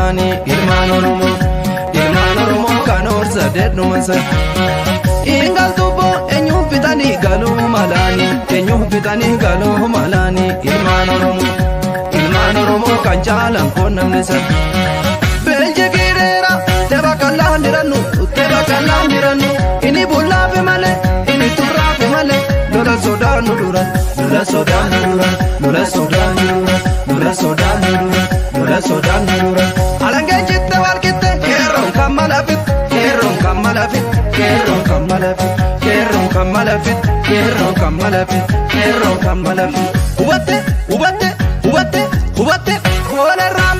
malani ilman oromo kanor sadet no masa ingal tubo enyu pitani galu malani ilman oromo kanjalan konam nisa belje girera teba kallan diranu ini bulla be male ini turra be male lola sodan duran alange jitte wal kitte keron kamalafit ubate ole ram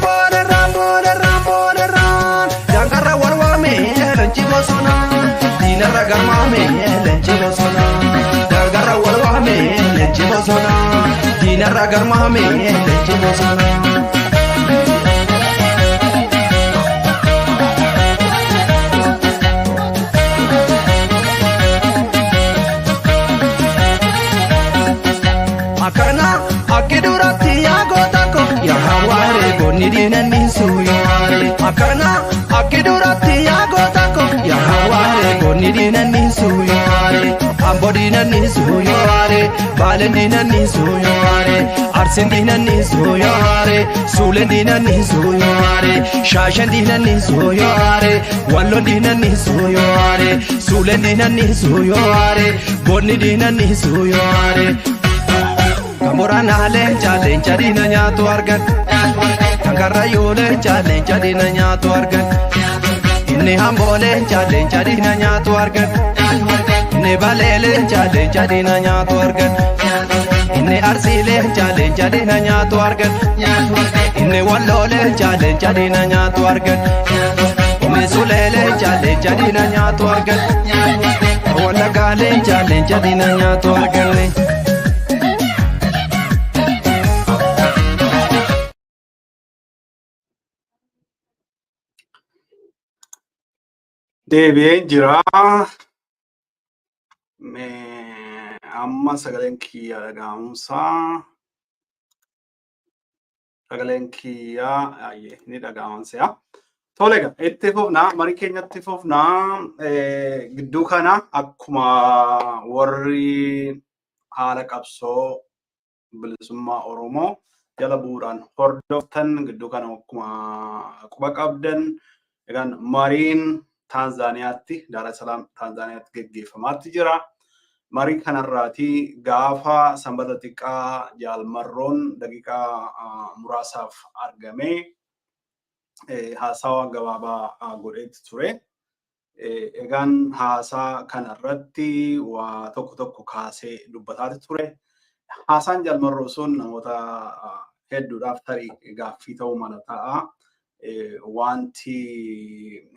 jangara warwame lenchi bosona dina ragamame lenchi bosona jangara warwame lenchi bosona dina ragamame lenchi bosona akana akidurati yagotako ya haware gonidina nisuyare akana akidurati yagotako ya haware gonidina nisuyare ambodina nisuyare balendina nisuyare arsendina nisuyare sulendina nisuyare shashendina nisuyare wallondina nisuyare sulendina nisuyare gonidina nisuyare Kamurana lencha dina nyatu argan Kankara yole lencha dina nyatu argan Inni hambo lencha dina nyatu argan Inni bale lencha dina nyatu argan Inni arsi lencha dina nyatu argan Inni wallo lencha dina nyatu argan Inni sule lencha dina nyatu argan Walla gale lencha dina nyatu argan Deebi'een jira. Amma sagaleen kiyya dhaga'amsa. Sagaleen kiyya ni dhaga'amsa. Tole egaa itti fufna marii keenyatti fufna gidduu kana akkuma warri haala qabsoo bilisummaa Oromoo jala bu'uudhaan hordoftan gidduu kana akkuma quba qabdan egaan mariin Tanzaaniyaatti Dar es Salaam Tanzaaniyaatti geggeeffamaatti jira. Marii kanarraati gaafa sanbata xiqqaa jaalmarroon daqiiqaa muraasaaf argamee haasawa gabaabaa godheetti ture. Egaan haasaa kanarratti waa tokko kaasee dubbataati ture. Haasaan jaalmarroo sun namoota hedduudhaaf tarii gaaffii ta'uu mala ta'a. Wanti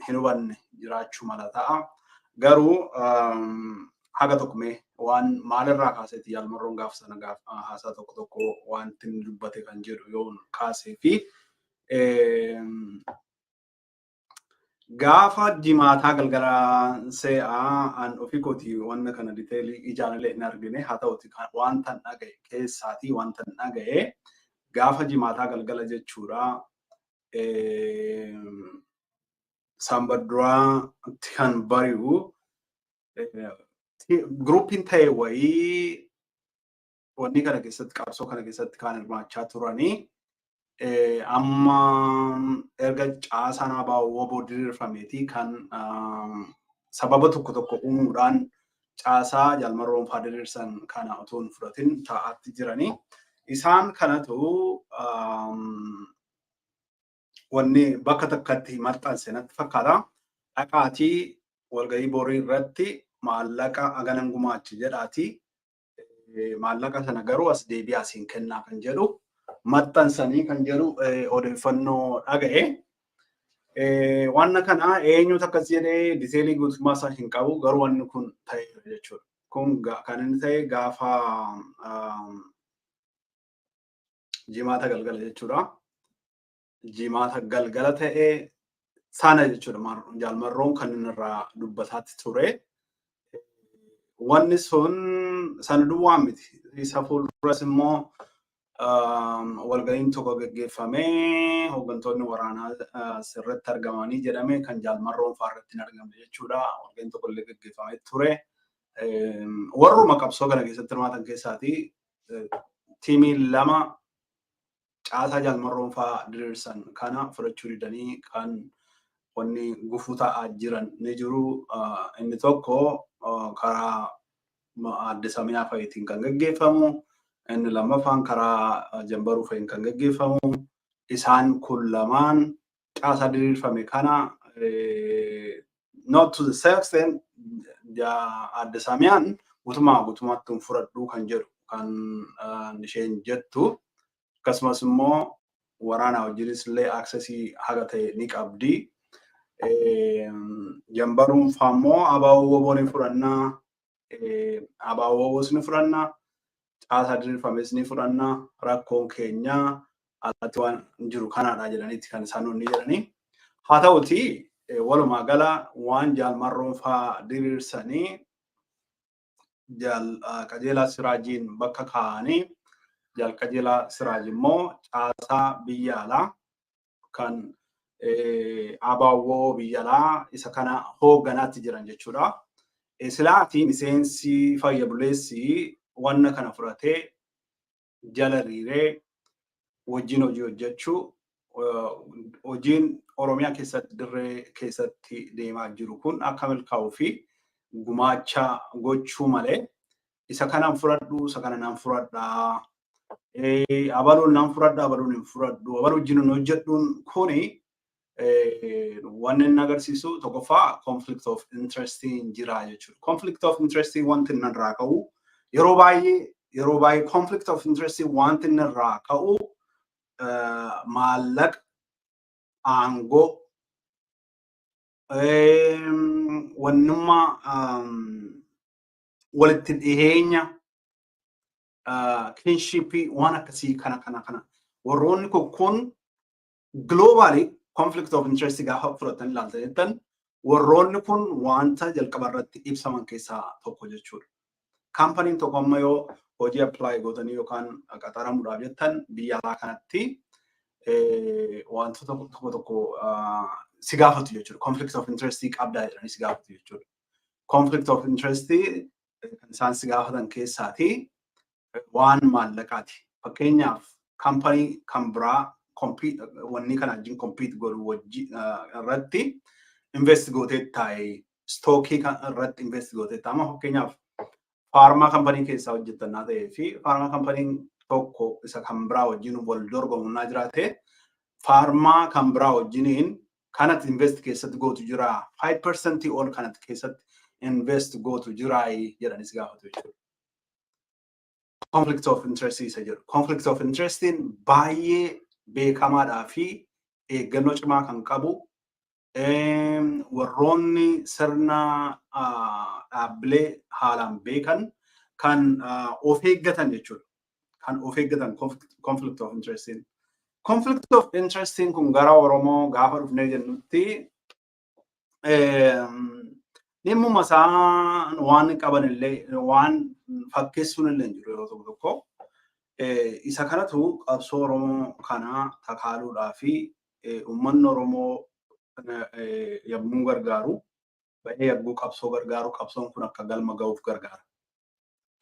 hin hubanne jiraachuu mala ta'a. Garuu haga tokko waan maalirraa kaaseeti jaalmarroon gaafa sana haasaa tokko wanti inni dubbate kan jedhu yoo kaasee fi gaafa jimaataa galgala se'aa an ofii kooti wanna kana diteelii ijaanillee hin argine haa ta'uti wanta dhagaye keessaatii wanta dhagaye gaafa jimaataa galgala jechuudha. Sanbadduraa kan bari'u gruupiin ta'e wayii wanni kana keessatti qabsoo kana keessatti kan hirmaachaa turanii amma erga caasaan ABO diriirfameeti kan sababa tokko uumuudhaan caasaa jaalmarroon faa diriirsan kana otoo hin fudhatin taa'aatti jiranii isaan kanatu wanni bakka takkatti maxxanse natti fakkaata. Dhaqaatii walgahii borii irratti maallaqa aganan gumaachi jedhaati. Maallaqa sana garuu as deebii asiin kennaa kan jedhu maxxansanii kan jedhu odeeffannoo dhaga'e. Wanna kana eenyutu akkas jedhee diseelii guutummaa isaa hin qabu garuu wanni kun ta'e jechuudha. Kun kan inni ta'e gaafa jimaata galgala jechuudha. Jimaata galgala ta'e sana jechuudha jaalmarroon kan inni irraa dubbataatti ture. Wanni sun sana duwwaa miti. Isa fuulduras immoo walga'iin tokko gaggeeffamee hooggantoonni waraanaa sirriitti argamanii jedhame kan jaalmarroon faarratti hin argamne jechuudha. Walga'iin tokko illee gaggeeffamee ture. Warruma qabsoo kana keessatti hirmaatan keessaati tiimiin lama caasaa jaalmarroon faa diriirsan kana fudhachuu didanii kan wanni gufuu ta'aa jiran ni jiru. Inni tokko karaa adde Samiyaa Fayitiin kan gaggeeffamu. Inni lammaffaan karaa Jambaruu Fayiin kan gaggeeffamu. Isaan kun lamaan caasaa diriirfame kana not to the same extent adde Samiyaan guutummaatti fudhadhuu kan jedhu kan isheen jettu. Akkasumas immoo waraana wajjinis illee aksesii haga ta'e ni qabdi. Jambaruun faammoo abaawoo ni fudhannaa. Abaawoos ni fudhannaa. Caasaa diriirfames ni fudhannaa. Rakkoon keenyaa alatti waan jiru kanaadha jedhaniitti kan isaan onni jedhanii. Haa ta'uti walumaa gala waan jaalmarroon faa diriirsanii qajeelaa Siraajiin bakka kaa'anii qajeelaa Siraaj immoo caasaa biyya alaa kan abaawoo biyya alaa isa kana hoogganaatti jiran jechuudha. Silaatii miseensi fayya buleessi wanna kana fudhatee jala riiree wajjin hojii hojjechuu hojiin Oromiyaa keessatti dirree keessatti deemaa jiru kun akka milkaa'uu fi gumaacha gochuu malee isa kanaan fudhadhu isa kana naan fudhadhaa. Abaluun naan fudhadhaa abaluun hin fudhadhu. Abaluu wajjin hojjedhuun kuni wanni inni agarsiisu tokkoffaa conflict of interest jira jechuudha. Conflict of interest wanti inni irraa ka'u yeroo baay'ee conflict of interest wanti inni irraa ka'u maallaqa aangoo wannummaa walitti dhiheenya kinship waan akkasii kana warroonni kun globally conflict of interest gaafa fudhatan ilaaltan jettan warroonni kun wanta jalqaba irratti ibsaman keessaa tokko jechuudha. Kaampaniin tokko amma yoo hojii apply gootanii yookaan qaxaramuudhaaf jettan biyya alaa kanatti wantoota tokko si gaafatu jechuudha. Conflict of interest qabdaa jedhanii si gaafatu jechuudha. Conflict of interest kan isaan si gaafatan keessaati waan maallaqaati. Fakkeenyaaf kaampanii kan biraa wanni kana wajjin compete godhu wajji irratti invest gootee taa'ee stookii irratti invest gootee taa'ama. Fakkeenyaaf faarmaa kaampanii keessaa hojjetannaa ta'ee fi faarmaa kaampaniin tokko isa kan biraa wajjin wal dorgomunnaa jiraate faarmaa kan biraa wajjiniin kanatti invest keessatti gootu jira 5% ol kanatti keessatti invest gootu jira jedhanis gaafatu jechuudha. Conflict of interest isa jedhu. Conflict of interest baay'ee beekamaadhaa fi eeggannoo cimaa kan qabu warroonni sirna dhaabbilee haalaan beekan kan of eeggatan jechuudha. Kan of eeggatan conflict of interest. Conflict of interest kun gara Oromoo gaafa dhufnee jennutti dhimmuma isaa waan qaban illee waan fakkeessuun illee jiru yeroo tokko isa kanatu qabsoo Oromoo kana takaaluudhaa fi uummanni Oromoo yommuu gargaaru baay'ee yagguu qabsoo gargaaru qabsoon kun akka galma ga'uuf gargaara.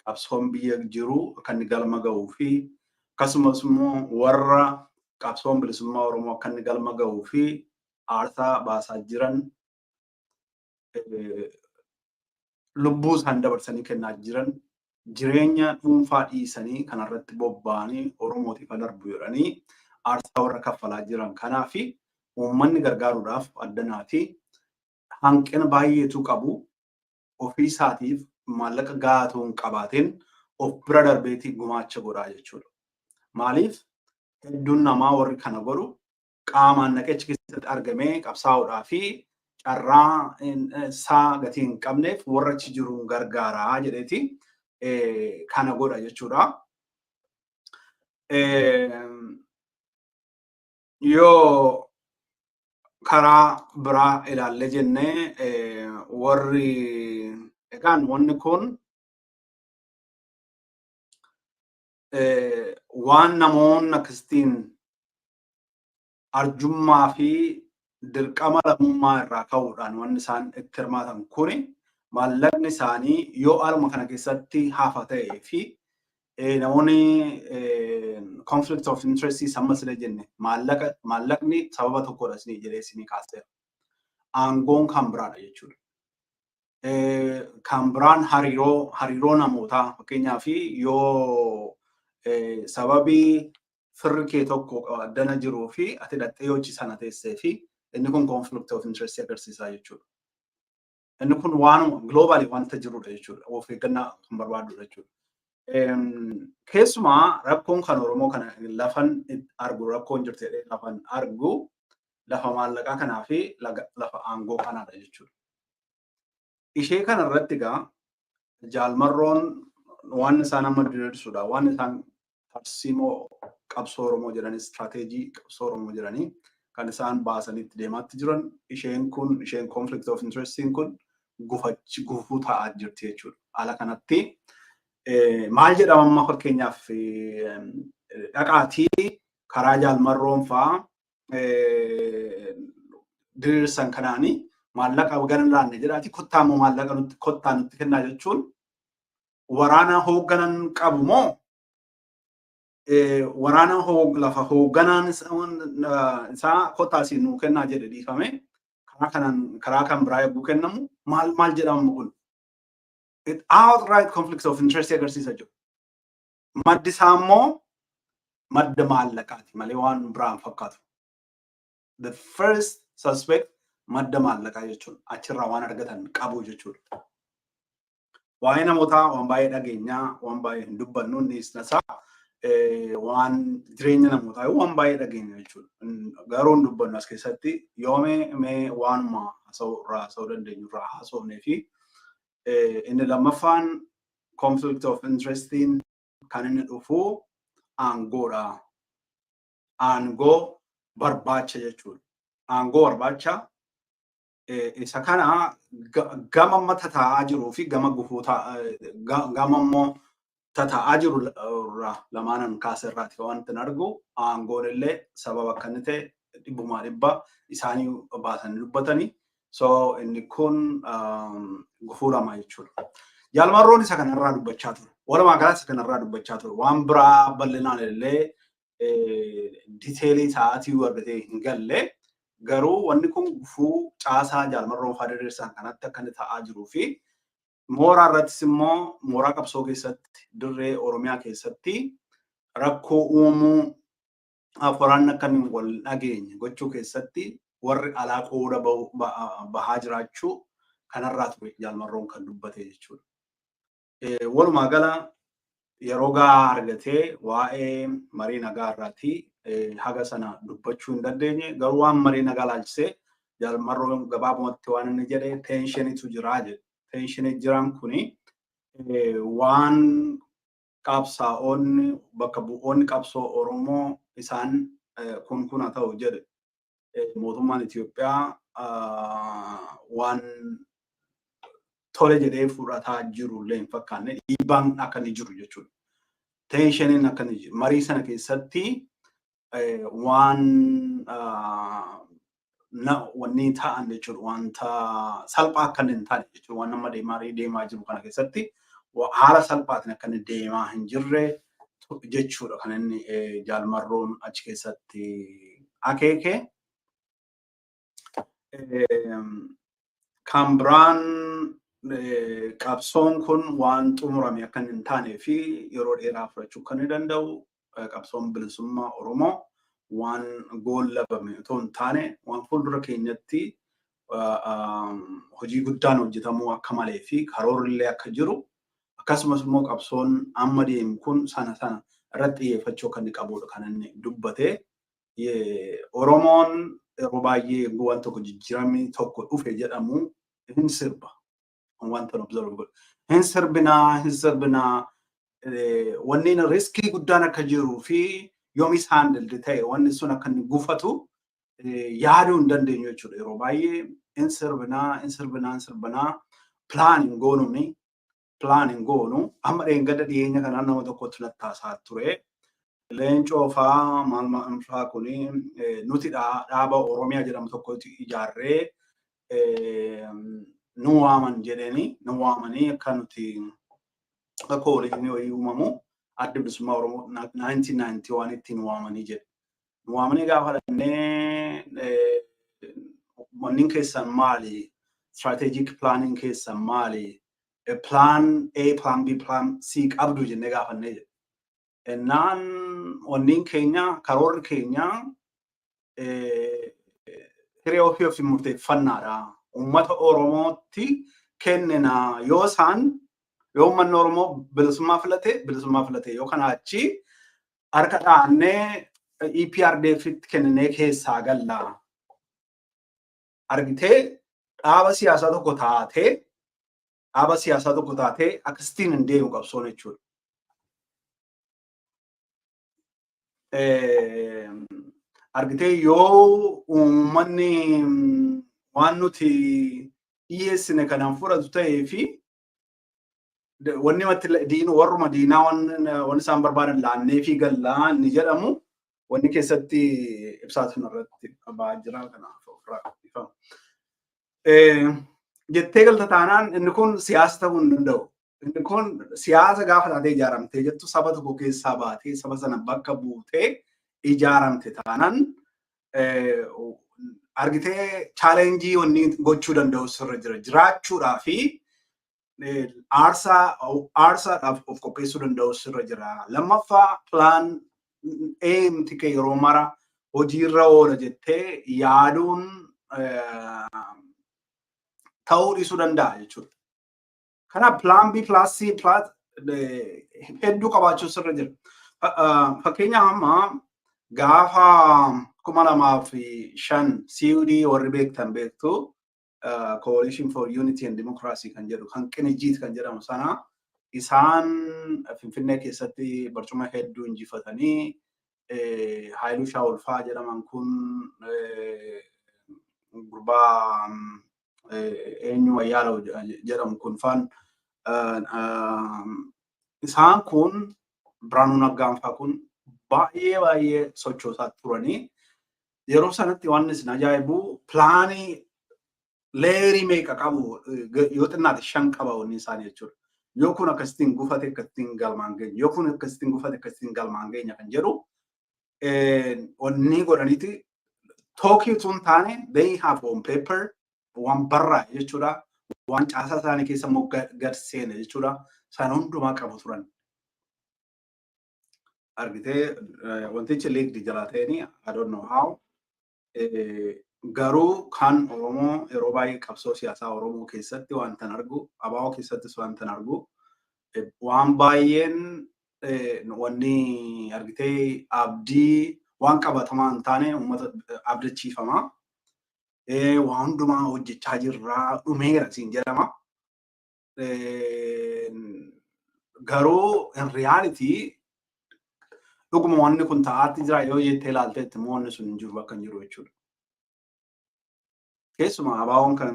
Qabsoon biyya jiru akka inni galma ga'uu fi akkasumas immoo warra qabsoon bilisummaa Oromoo akka inni galma ga'uu fi aarsaa baasaa jiran lubbuu isaan dabarsanii kennaa jiran jireenya dhuunfaa dhiisanii kanarratti bobba'anii Oromootiif darbu jedhanii aarsaa warra kaffalaa jiran kanaa fi uummanni gargaaruudhaaf addanaati hanqina baay'eetu qabu ofii isaatiif maallaqa gahaatu hin qabaatiin of bira darbeetii gumaacha godhaa jechuudha. Maaliif hedduun namaa warri kana godhu qaamaan naqechi keessatti argamee qabsaa'uudhaa fi carraa isaa gatii hin qabneef warra achi jiruun gargaaraa jedheeti kana godha jechuudha. Yoo karaa biraa ilaalle jennee warri egaan wanni kun waan namoonni akkasitiin arjummaa fi dirqama lammummaa irraa ka'uudhaan wanni isaan itti hirmaatan kuni maallaqni isaanii yoo aluma kana keessatti hafa ta'ee fi namoonni conflict of interest sammas illee jenne maallaqni sababa tokkodha isinii jedhee isinii kaaseera. Aangoon kan biraadha jechuudha. Kan biraan hariiroo namootaa fakkeenyaaf yoo sababii firri kee tokko addana jiruu fi ati dhattee hojii sana teessee fi inni kun conflict of interest agarsiisaa jechuudha. Inni kun waanuma globally wanta jirudha jechuudha. Of eeggannaa kan barbaadudha jechuudha. Keessumaa rakkoon kan Oromoo kana lafan argu rakkoon jirti jedhee lafan argu lafa maallaqaa kanaa fi lafa aangoo kanaadha jechuudha. Ishee kana irratti egaa jaalmarroon waan isaan amma diriirsuudha. Waan isaan tarsiimoo qabsoo Oromoo jedhanii istirateejii qabsoo Oromoo jedhanii kan isaan baasanitti deemaatti jiran isheen conflict of interest kun gufuu ta'aa jirti jechuudha. Haala kanatti maal jedhama amma fakkeenyaaf dhaqaatii karaa jaalmarroon fa'aa diriirsan kanaanii maallaqa gana laanne jedhaati kottaa immoo maallaqa kottaa nutti kennaa jechuun waraana hoogganan qabu moo waraana lafa hoogganaan isaa kottaa siin nuu kennaa jedhe dhiifame karaa kan biraa eeguu kennamu maal jedhamu kun outright conflict of interest agarsiisa jiru. Maddi isaa immoo madda maallaqaati malee waan biraan fakkaatu. The first suspect madda maallaqaa jechuun achirraa waan argatan qabu jechuudha. Waa'ee namootaa waan baay'ee dhageenyaa waan baay'ee hin dubbannu inni isaa waan jireenya namootaa waan baay'ee dhageenya jechuudha. Garuu hin dubbannu as keessatti yoomee waanuma haasa'uu dandeenyu irraa haasofnee fi inni lammaffaan conflict of interestiin kan inni dhufu aangoodha. Aangoo barbaacha jechuudha. Aangoo barbaacha isa kana gama mata taa'aa jiruu fi gama gufuu gama immoo taa'aa jiru lamaanan kaasirraati wanti argu aangoon illee sababa akka inni ta'e dhibbumaa dhibba isaanii baasanii dubbatanii. So inni kun gufuu lama jechuudha. Jaalmarroon isa kanarraa dubbachaa ture. Walumaa galatti isa kanarraa dubbachaa ture. Waan biraa bal'inaan illee diteelii sa'aatii argatee hin galle garuu wanni kun gufuu caasaa jaalmarroon fa'aa diriirsan kanatti akka inni ta'aa jiruu fi mooraa irrattis immoo mooraa qabsoo keessatti dirree Oromiyaa keessatti rakkoo uumuu afuraan akka inni wal dhageenye gochuu keessatti warri alaa qooda bahaa jiraachuu kanarraa ture jaalmarroon kan dubbate jechuudha. Walumaa gala yeroo gahaa argatee waa'ee marii nagaa irratti haga sana dubbachuu hin dandeenye garuu waan marii nagaa laalchisee jaalmarroon gabaabumatti waan inni jedhe teenshiinitu jiraa jedhe. Teenshinii jiran kuni waan qabsaa'onni bakka bu'oonni qabsoo Oromoo isaan kun haa ta'u jedhe. Mootummaan Itoophiyaa waan tole jedhee fudhataa jiru illee hin fakkaanne dhiibbaan akka inni jiru jechuudha. Teenshiiniin akka inni jiru. Marii sana keessatti waan wanni ta'an jechuudha. Wanta salphaa akka hin taane jechuudha. Waan nama deemaa jiru kana keessatti haala salphaatiin akka inni deemaa hin jirre jechuudha. Kan inni jaalmarroon achi keessatti akeeke. Kan biraan qabsoon kun waan xumurame akka hin taanee fi yeroo dheeraa fudhachuu kan danda'u qabsoon bilisummaa Oromoo waan goolabame otoo hin taane waan fuuldura keenyatti hojii guddaan hojjetamuu akka malee fi karoorrillee akka jiru akkasumas immoo qabsoon amma deemu kun sana irratti xiyyeeffachuu kan qabudha kan inni dubbate. Oromoon yeroo baay'ee waan tokko jijjiiramni tokko dhufe jedhamu hin sirba. Wanta observe godhu. Hin sirbinaa wanni riskii guddaan akka jiruu fi yoomis handle ta'e wanni sun akka inni gufatu yaaduu hin dandeenyu jechuudha. Yeroo baay'ee hin sirbinaa pilaanin goonuuni planning goonu amma dheengada dhiyeenya kanaan nama tokkotti lattaasaa ture. Leencoo fa'aa maal fa'aa kuni nuti dhaaba Oromiyaa jedhamu tokkotti ijaarree nu waaman jedhanii nu waamanii akka nuti akka waliin uumamu adda bilisummaa Oromoo 1991 itti nu waamanii jedhe. Nu waamanii gaafa dhannee wanni keessan maali? Strategic planning keessan maali? Plan A, plan B, plan C qabdu jennee gaafannee jedhe. Ennaan wanni keenya karoorri keenya hiree ofii of murteeffannaadha. Uummata Oromootti kennina yoo isaan yoo uummanni Oromoo bilisummaa filate yoo kana achi harka dhaannee EPRDFitti kenninee keessaa galla. Argitee dhaaba siyaasaa tokko taatee akkasitiin hin deemu qabsoon jechuudha. Argitee yoo uummanni waan nuti dhiyeessine kanaan fudhatu ta'ee fi wanni warruma diinaa waan isaan barbaadan laannee fi gallaa ni jedhamu wanni keessatti ibsaatu irratti qabaa jira kanaaf ofirraa ifamu. Jettee galta taanaan inni kun siyaasa ta'uu hin danda'u. Inni kun siyaasa gaafa taatee ijaaramtee jettu saba tokko keessaa baatee saba sana bakka buutee ijaaramte taanaan argitee chaalenjii wanni gochuu danda'u sirra jira. Jiraachuudhaa fi aarsaadhaaf of qopheessuu danda'u sirra jira. Lammaffaa pilaan eemti kee yeroo mara hojiirra oola jettee yaaduun ta'uu dhiisuu danda'a jechuudha. Kanaaf pilaan B, pilaan C, hedduu qabaachuu sirra jira. Fakkeenyaaf amma gaafa 2005 CUD warri beektan beektu Coalition for Unity and Democracy kan jedhu kan Qinijjiit kan jedhamu sana isaan Finfinnee keessatti barcuma hedduu injifatanii Haayiluu Shaawulfaa jedhaman kun gurbaa eenyu Wayyaalaw jedhamu kun faan isaan kun Biraanuu Naggaanfaa kun baay'ee sochoosaa turanii yeroo sanatti waan isin ajaa'ibu pilaanii leerii meeqa qabu yoo xinnaate 5 qaba wanni isaanii jechuudha. Yoo kun akkasitiin gufate akkasitiin galmaan geenya yoo kun akkasitiin gufate akkasitiin galmaan geenya kan jedhu wanni godhaniiti tookii tun taane they have on paper waan barraa jechuudha waan caasaa isaanii keessa immoo gad seene jechuudha isaan hundumaa qabu turan. Argitee wantichi leegdi jalaateeni I don't know how garuu kan Oromoo yeroo baay'ee qabsoo siyaasaa Oromoo keessatti wantan argu abaa'oo keessattis wantan argu waan baay'een wanni argitee abdii waan qabatamaa hin taane uummata abdachiifama. Waan hundumaa hojjechaa jirraa dhumeera siin jedhama. Garuu in reality dhuguma wanni kun ta'aatti jira yoo jettee ilaalteetti immoo wanni sun hin jiru bakka hin jiru jechuudha. Keessumaa abaa'oon kan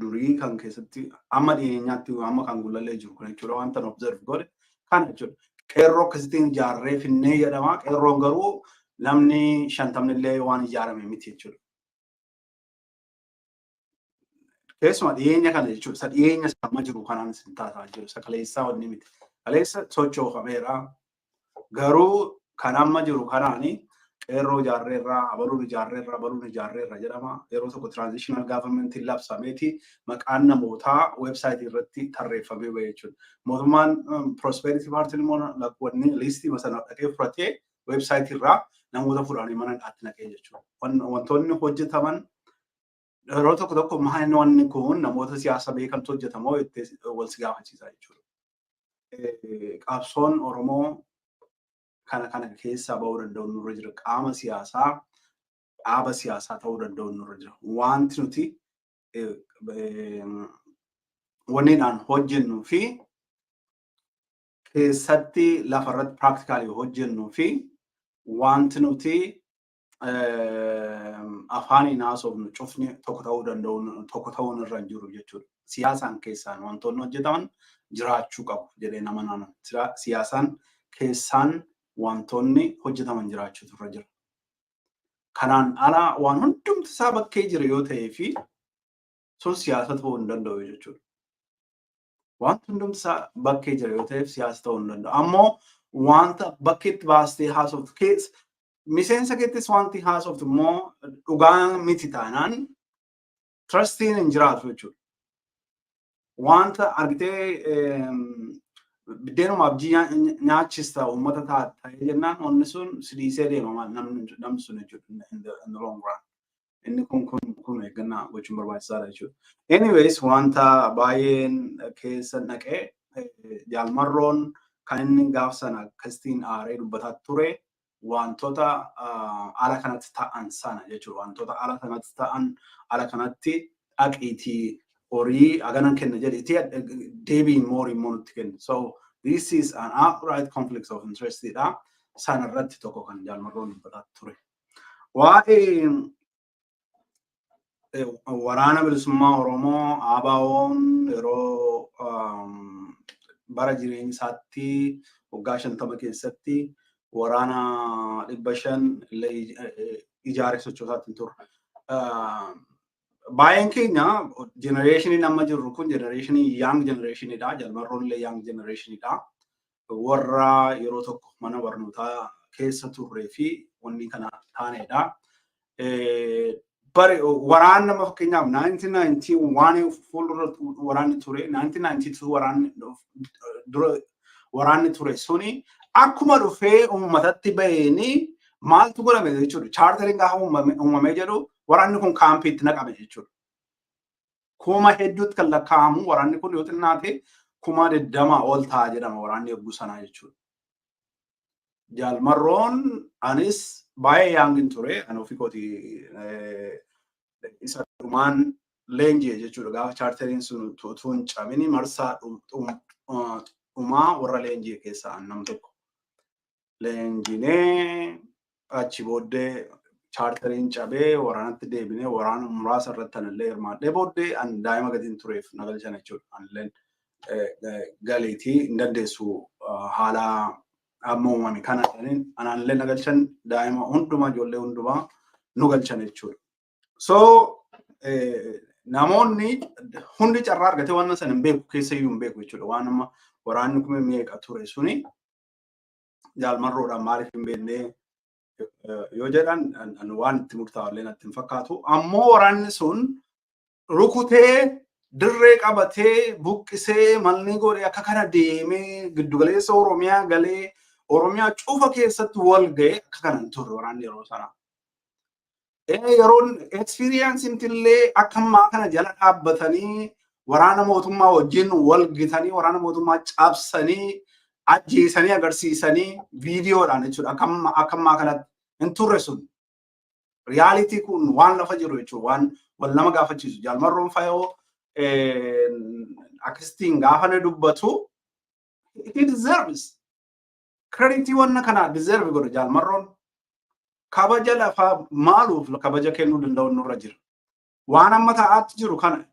durii kan keessatti amma dhiyeenyaatti amma kan gulallee jiru kun jechuudha wanta observe godhe kana jechuudha. Qeerroo akkasittiin ijaarree finnee jedhama. Qeerroon garuu namni 50 illee waan ijaarame miti jechuudha. Keessumaa dhiyeenya kana jechuudha. Isa dhiyeenya amma jiru kanaan isin taasaa jiru. Isa kaleessaa wanni miti. Kaleessa sochoofameera. Garuu kan amma jiru kanaani qeerroo ijaarreerraa, abaluun ijaarreerraa jedhama. Yeroo tokko transitional government labsameeti maqaan namootaa websaayitii irratti tarreeffamee bahe jechuudha. Mootummaan prosperity party immoo wanni listii sana dhaqee fudhatee websaayitii irraa namoota fuudhanii mana hidhaatti naqee jechuudha. Wantoonni hojjetaman yeroo tokko maal wanni kun namoota siyaasa beekamtu hojjetamoo itti wal si gaafachiisa jechuudha. Qabsoon Oromoo kana keessa bahuu danda'u nurra jira. Qaama siyaasaa dhaaba siyaasaa ta'uu danda'u nurra jira. Wanti nuti wanniidhaan hojjennuu fi keessatti lafarratti practically hojjennuu fi wanti nuti afaaniin haasofnu cufni tokko ta'uu danda'u tokko ta'uun irra hin jiru jechuudha. Siyaasaan keessaan wantoonni hojjetaman jiraachuu qabu jedhee nama nanan. Siyaasaan keessaan wantoonni hojjetaman jiraachuutu irra jira. Kanaan ala waan hundumti isaa bakkee jira yoo ta'ee fi sun siyaasa ta'uu hin danda'u jechuudha. Wanti hundumti isaa bakkee jira yoo ta'eef siyaasa ta'uu hin danda'u. Ammoo wanta bakkeetti baastee haasoftu keessa miseensa keettis wanti haasoftu immoo dhugaa miti taanaan trustiin hin jiraatu jechuudha. Wanta argitee biddeenuma abjii nyaachista uummata ta'ee jennaan onni sun sidiisee deema namni sun jechuudha in the long run. Inni kun eeggannaa gochuun barbaachisaadha jechuudha. Anyways wanta baay'een keessa naqee jaalmarroon kan inni gaaf sana akkasitiin aaree dubbataa ture wantoota ala kanatti ta'an sana jechuudha. Wantoota ala kanatti ta'an ala kanatti dhaqiitii horii aganan kenna jedheetii deebiin moorii nutti kenna. So this is an outright conflict of interest dha. Sana irratti tokko kan jaalmarroon dubbataa ture. Waa'ee waraana bilisummaa Oromoo ABO'n yeroo bara jireenya isaatti waggaa 50 keessatti waraana 500 illee ijaaree sochoosaatti ture. Baay'een keenya generationiin amma jirru kun generationii young generationidha. Jaalmarroon illee young generationidha. Warra yeroo tokko mana barnootaa keessa turree fi wanni kana taanedha. Bari waraana nama fakkeenyaaf 1991 fuuldura waraanni ture 1992 waraanni ture suni akkuma dhufee uummatatti baheenii maaltu godhame jechuudha. Chaartariin gaafa uumamee jedhu waraanni kun kaampiitti naqame jechuudha. Kuma hedduutti kan lakkaa'amu waraanni kun yoo xinnaate 20 ol ta'a jedhama waraanni eeguu sanaa jechuudha. Jaalmarroon anis baay'ee yaangin ture an ofii kooti isa dhumaan leenjii jechuudha. Gaafa chaartariin sun tuun cabini marsaa dhumaa warra leenjii keessaa nam tokko. Leenjinee achi booddee chaartariin cabee waraanatti deebinee waraana muraasa irratti anillee hirmaadhee booddee an daa'ima gatiin tureef nagalchan jechuudha. Anilleen galiitii hin dandeessu haala amma uumame kana anillee nagalchan daa'ima hundumaa ijoollee hundumaa nu galchan jechuudha. So namoonni hundi carraa argatee waan sana hin beeku keessayyuu hin beeku jechuudha. Waan amma waraanni kun meeqa ture suni jaalmarroodhaan maaliif hin beekne yoo jedhan waan itti murtaa'ullee natti hin fakkaatu. Ammoo waraanni sun rukutee dirree qabatee buqqisee malni godhee akka kana deemee giddugaleessa Oromiyaa galee Oromiyaa cufa keessatti wal ga'ee akka kana hin turre waraanni yeroo sana. Yeroon experience illee akkammaa kana jala dhaabbatanii waraana mootummaa wajjin wal gitanii waraana mootummaa cabsanii ajjeesanii agarsiisanii viidiyoodhaan jechuudha. Akkammaa kanatti hin turre sun. Realitii kun waan lafa jiru jechuudha. Waan wal nama gaafachiisu. Jaalmarroon Fayoo akkasitiin gaafa na dubbatu it deserves. Creditii wanna kana deserve godha jaalmarroon. Kabaja lafaa maaluuf kabaja kennuu danda'u nurra jira. Waan amma ta'aatti jiru kana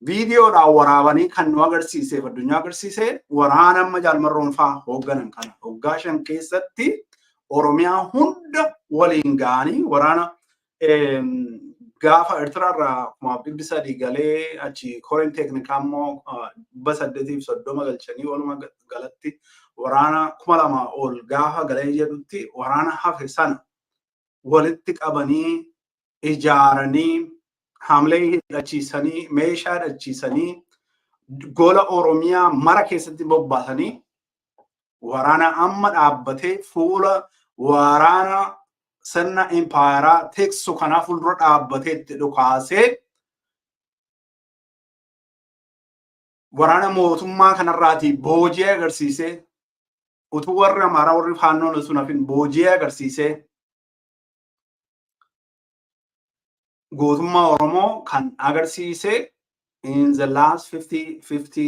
viidiyoodhaan waraabanii kan nu agarsiiseef addunyaa agarsiisee waraana amma jaalmarroon fa'aa hoogganan kana waggaa 5 keessatti Oromiyaa hunda waliin ga'anii waraana gaafa Eertiraarraa 300 galee achi koreen teeknikaa immoo 830 galchanii waluma galatti waraana 2000 ol gaafa galee jedhutti waraana hafe sana walitti qabanii ijaaranii hamlee hidhachiisanii meeshaa hidhachiisanii gola Oromiyaa mara keessatti bobbaasanii waraana amma dhaabbatee fuula waraana sirna empaayeraa teeksu kanaa fuuldura dhaabbatee itti dhukaasee waraana mootummaa kanarraatii booji'ee agarsiisee utuu warri Amaaraa warri faannoon sun hafin booji'ee agarsiisee gootummaa Oromoo kan agarsiise in the last 50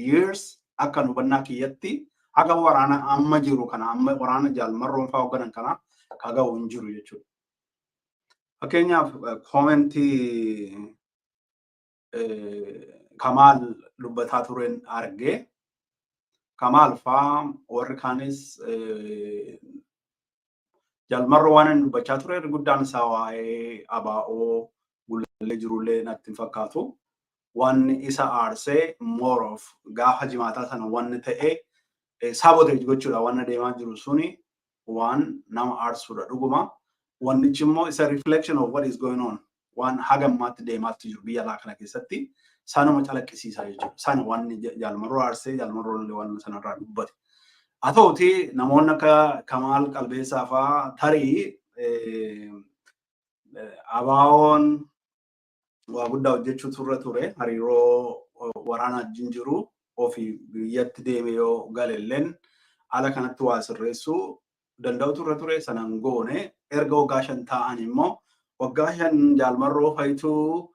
years akka hubannaa kiyyatti haga waraana amma jiru kana amma waraana jaalmarroon fa'aa hoogganan kana kaga'u hin jiru jechuudha. Fakkeenyaaf koomentii Kamaal dubbataa turen argee Kamaal faa warri kaanis jalmarroo waan inni dubbachaa ture guddaan isaa waa'ee abaa'oo gullallee jirullee natti hin fakkaatu. Wanni isa aarsee more of gaafa jimaataa sana wanni ta'e sabotage gochuudha wanna deemaa jiru suni waan nama aarsuudha dhuguma. Wannichi immoo isa reflection of what is going on waan hagammaatti deemaatti jiru biyya alaa kana keessatti sanuma calaqqisiisaa jechuudha. Sana wanni jaalmarroo aarsee jaalmarroon wanna sanarraa dubbate. Haa ta'uti namoonni akka Kamaal Qalbeessaa fa'aa tarii abaa'oon waa guddaa hojjechuu ture hariiroo waraana wajjin jiru ofii biyyatti deeme yoo galelleen ala kanatti waa sirreessuu danda'u ture sanaan goone erga waggaa 5 ta'an immoo waggaa 5 jaalmarroo fayituu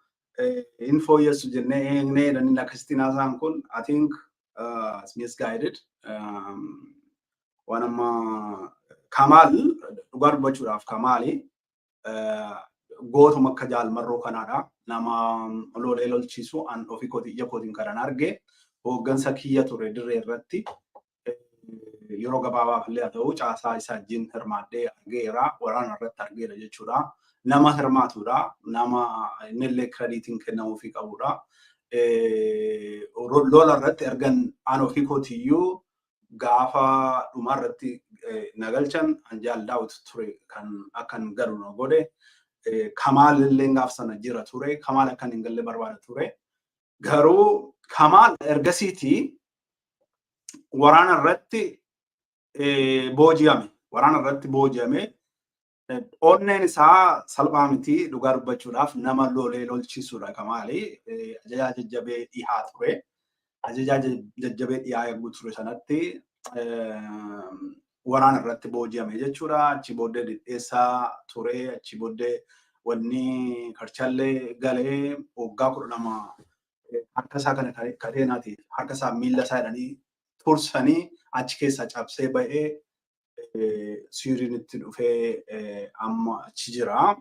hin fooyyessu jennee eegnee danni akkasitti naasaan kun I think misguided. Waan amma Kamaal dhugaa dubbachuudhaaf Kamaali gootuma akka jaalmarroo kanaadha. Nama lolee lolchiisu an ofii ija kootiin kanan arge hooggansa kiyya ture dirree irratti yeroo gabaabaaf illee haa ta'u caasaa isaa wajjin hirmaadhee argeera waraana irratti argeera jechuudha. Nama hirmaatudha. Nama innillee krediitiin kennamuufii qabudha. Lola irratti ergan an ofii kootiyyuu gaafa dhumaa irratti nagalchan an jaal daawut ture kan akkan galu na godhe. Kamaal illee gaaf sana jira ture. Kamaal akkan hin galle barbaada ture. Garuu Kamaal ergasiitii waraana irratti booji'ame. Waraana irratti booji'ame. Onneen isaa salphaa miti dhugaa dubbachuudhaaf nama lolee lolchiisuudha Kamaali. Ajajaa jajjabee dhihaa ture. Ajajaa jajjabee dhihaa eeguu ture sanatti waraana irratti booji'ame jechuudha. Achi booddee dhidheessaa ture. Achi booddee wanni karchallee galee waggaa 12 harka isaa kana kadheenaati. Harka isaa miila isaa jedhanii tursanii achi keessa cabsee ba'ee Siiriin itti dhufee amma achi jira.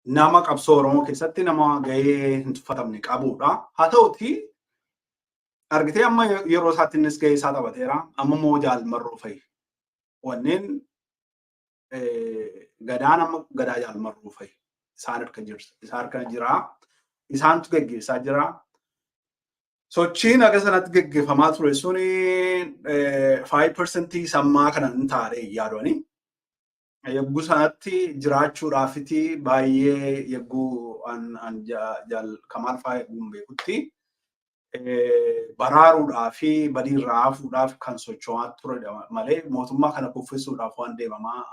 Nama qabsoo Oromoo keessatti nama gahee hin tuffatamne qabudha. Haa ta'uti argitee amma yeroo isaatti innis gahee isaa taphateera. Amma immoo jaalmarroo fa'i. Wanneen gadaan amma gadaa jaalmarroo fa'i. Isaan harka jira. Isaantu geggeessaa jira. Sochiin akka sanatti geggeeffamaa ture suni 5% sammaa kana hin taane yaadoni. Yagguu sanatti jiraachuudhaafiti baay'ee yagguu jaal Kamaal fa'aa yagguun beekutti baraaruudhaafi badiirraa hafuudhaaf kan socho'aa ture malee mootummaa kana kuffisuudhaaf waan deemamaa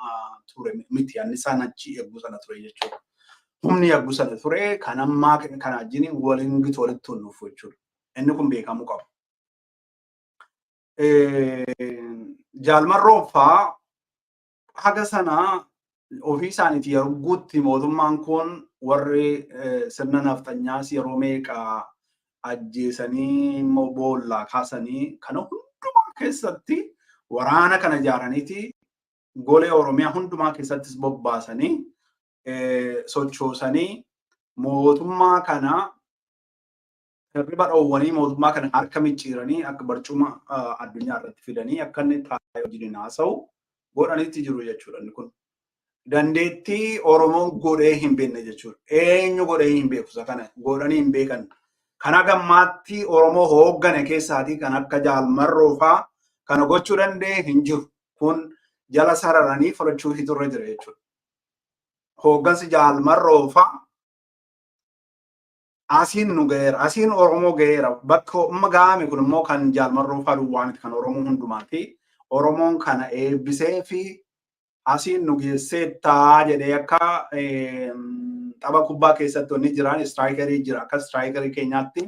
ture miti. Annisaan achi yagguu sana ture jechuudha. Humni yagguu sana ture kan ammaa kana wajjin waliin gitu walitti hunduuf jechuudha. Inni kun beekamuu qaba. Jaalmarroon fa'aa haga sana ofii isaaniiti yarguutti mootummaan kun warri sirna naftanyaas yeroo meeqa ajjeesanii immoo boollaa kaasanii kana hundumaa keessatti waraana kana ijaaraniiti golee Oromiyaa hundumaa keessattis bobbaasanii sochoosanii mootummaa kana hirriba dhoowwanii mootummaa kana harka micciiranii akka barcuma addunyaa irratti fidanii akka inni taa'ee wajjin haasa'u godhaniitti jiru jechuudha. Inni kun dandeettii Oromoon godhee hin beekne jechuudha. Eenyu godhee hin beeku isa kana godhanii hin beekan. Kana gammaatti Oromoo hooggane keessaatii kan akka jaalmarroo fa'aa kana gochuu danda'e hin jiru. Kun jala sararanii fudhachuu turre jira jechuudha. Hooggansi jaalmarroo fa'aa asiin nu gaheera. Asiin Oromoo gaheera. Bakka amma ga'ame kun immoo kan jaalmarroo fa'aa duwwaaniti kan Oromoo hundumaati. Oromoon kana eebbisee fi asiin nu geesseettaa jedhee akka tapha kubbaa keessatti wanni jiran istiraayikarii jira. Akka istiraayikarii keenyaatti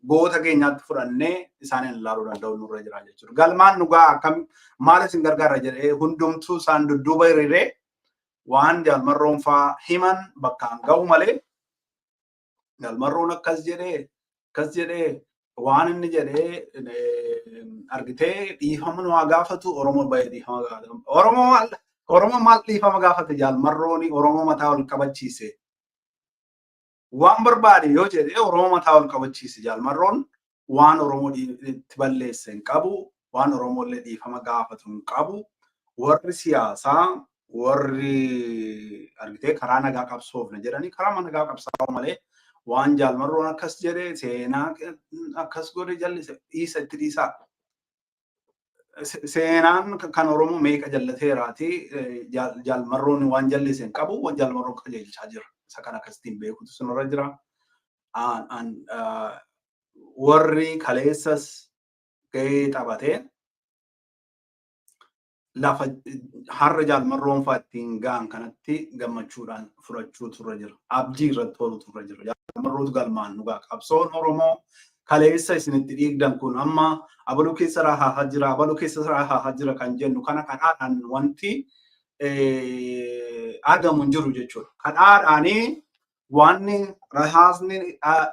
goota keenyaatti fudhannee isaaniin ilaaluu danda'u nurra jira jechuudha. Galmaan dhugaa akkam maal isin gargaara jedhee hundumtuu isaan dudduuba hiriiree waan jaalmarroon fa'aa himan bakkaan ga'u malee jaalmarroon akkas jedhee waan inni jedhee argitee dhiifama nu haa gaafatu Oromoo baay'ee dhiifama gaafatu. Oromoo Oromoo maal dhiifama gaafate jaalmarrooni Oromoo mataa ol qabachiise. Waan barbaade yoo jedhe Oromoo mataa ol qabachiise jaalmarroon waan Oromoo itti balleesse hin qabu, waan Oromoo illee dhiifama gaafatu hin qabu. Warri siyaasaa warri argitee karaa nagaa qabsoofne jedhanii karaa nagaa qabsaa'u malee waan jaalmarroon akkas jedhe seenaa akkas godhe jallise dhiisa itti dhiisaa. Seenaan kan Oromoo meeqa jallateeraati jaalmarroon waan jallise hin qabu waan jaalmarroon qajeelchaa jira. Isa kan akkasitiin beekutu sunirra jira. Warri kaleessas gahee taphatee lafa har'a jaalmarroon fa'aa ittiin ga'an kanatti gammachuudhaan fudhachuu turre jira. Abdii irratti oolu turre jira. Jaalmarrootu galmaan dhugaa qabsoon Oromoo kaleessa isinitti dhiigdan kun amma abaluu keessa raahaa jira, abaluu keessa raahaa jira kan jennu kana kadhaadhaan wanti argamu hin jiru jechuudha. Kadhaadhaanii wanni rahaasni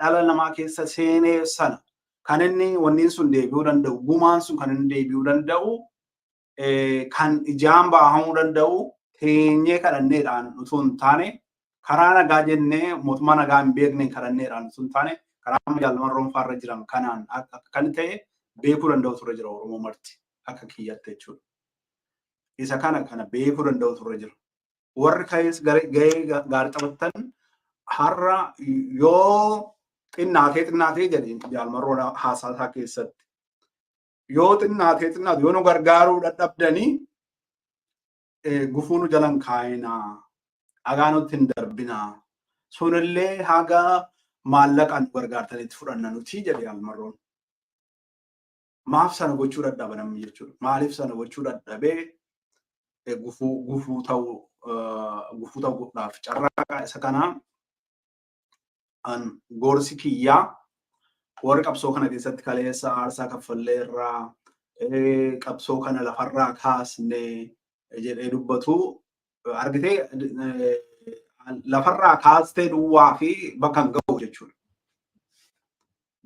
dhala namaa keessa seenee sana kan inni wanni sun deebi'uu danda'u, gumaan sun kan inni deebi'uu danda'u, kan ijaan bahamuu danda'u teenyee kadhanneedhaan utuu hin taane karaa nagaa jennee mootummaa nagaa hin beekne kadhanneedhaan utuu hin taane karaa jaalmarroon fa'aarra jiran kanaan kan ta'e beekuu danda'u turre jira Oromoo marti akka kiyyatte jechuudha. Isa kana beekuu danda'u turre jira. Warri gahee gaarii taphattan har'a yoo xinnaatee jedheen jaalmarroon haasaa keessatti yoo xinnaatee yoo nu gargaaruu dadhabdanii gufuu nu jalan kaayinaa dhagaa nutti hin darbinaa sunillee haga maallaqaan gargaartanitti fudhanna nuti jedhe jaalmarroon. Maaf sana gochuu dadhaba namni jechuudha. Maaliif sana gochuu dadhabee gufuu ta'uudhaaf carraaqa isa kanaa gorsi kiyyaa warri qabsoo kana keessatti kaleessa aarsaa kaffallee irraa qabsoo kana lafarraa kaasne jedhee dubbatu argitee lafarraa kaastee duwwaa fi bakka hin ga'u jechuudha.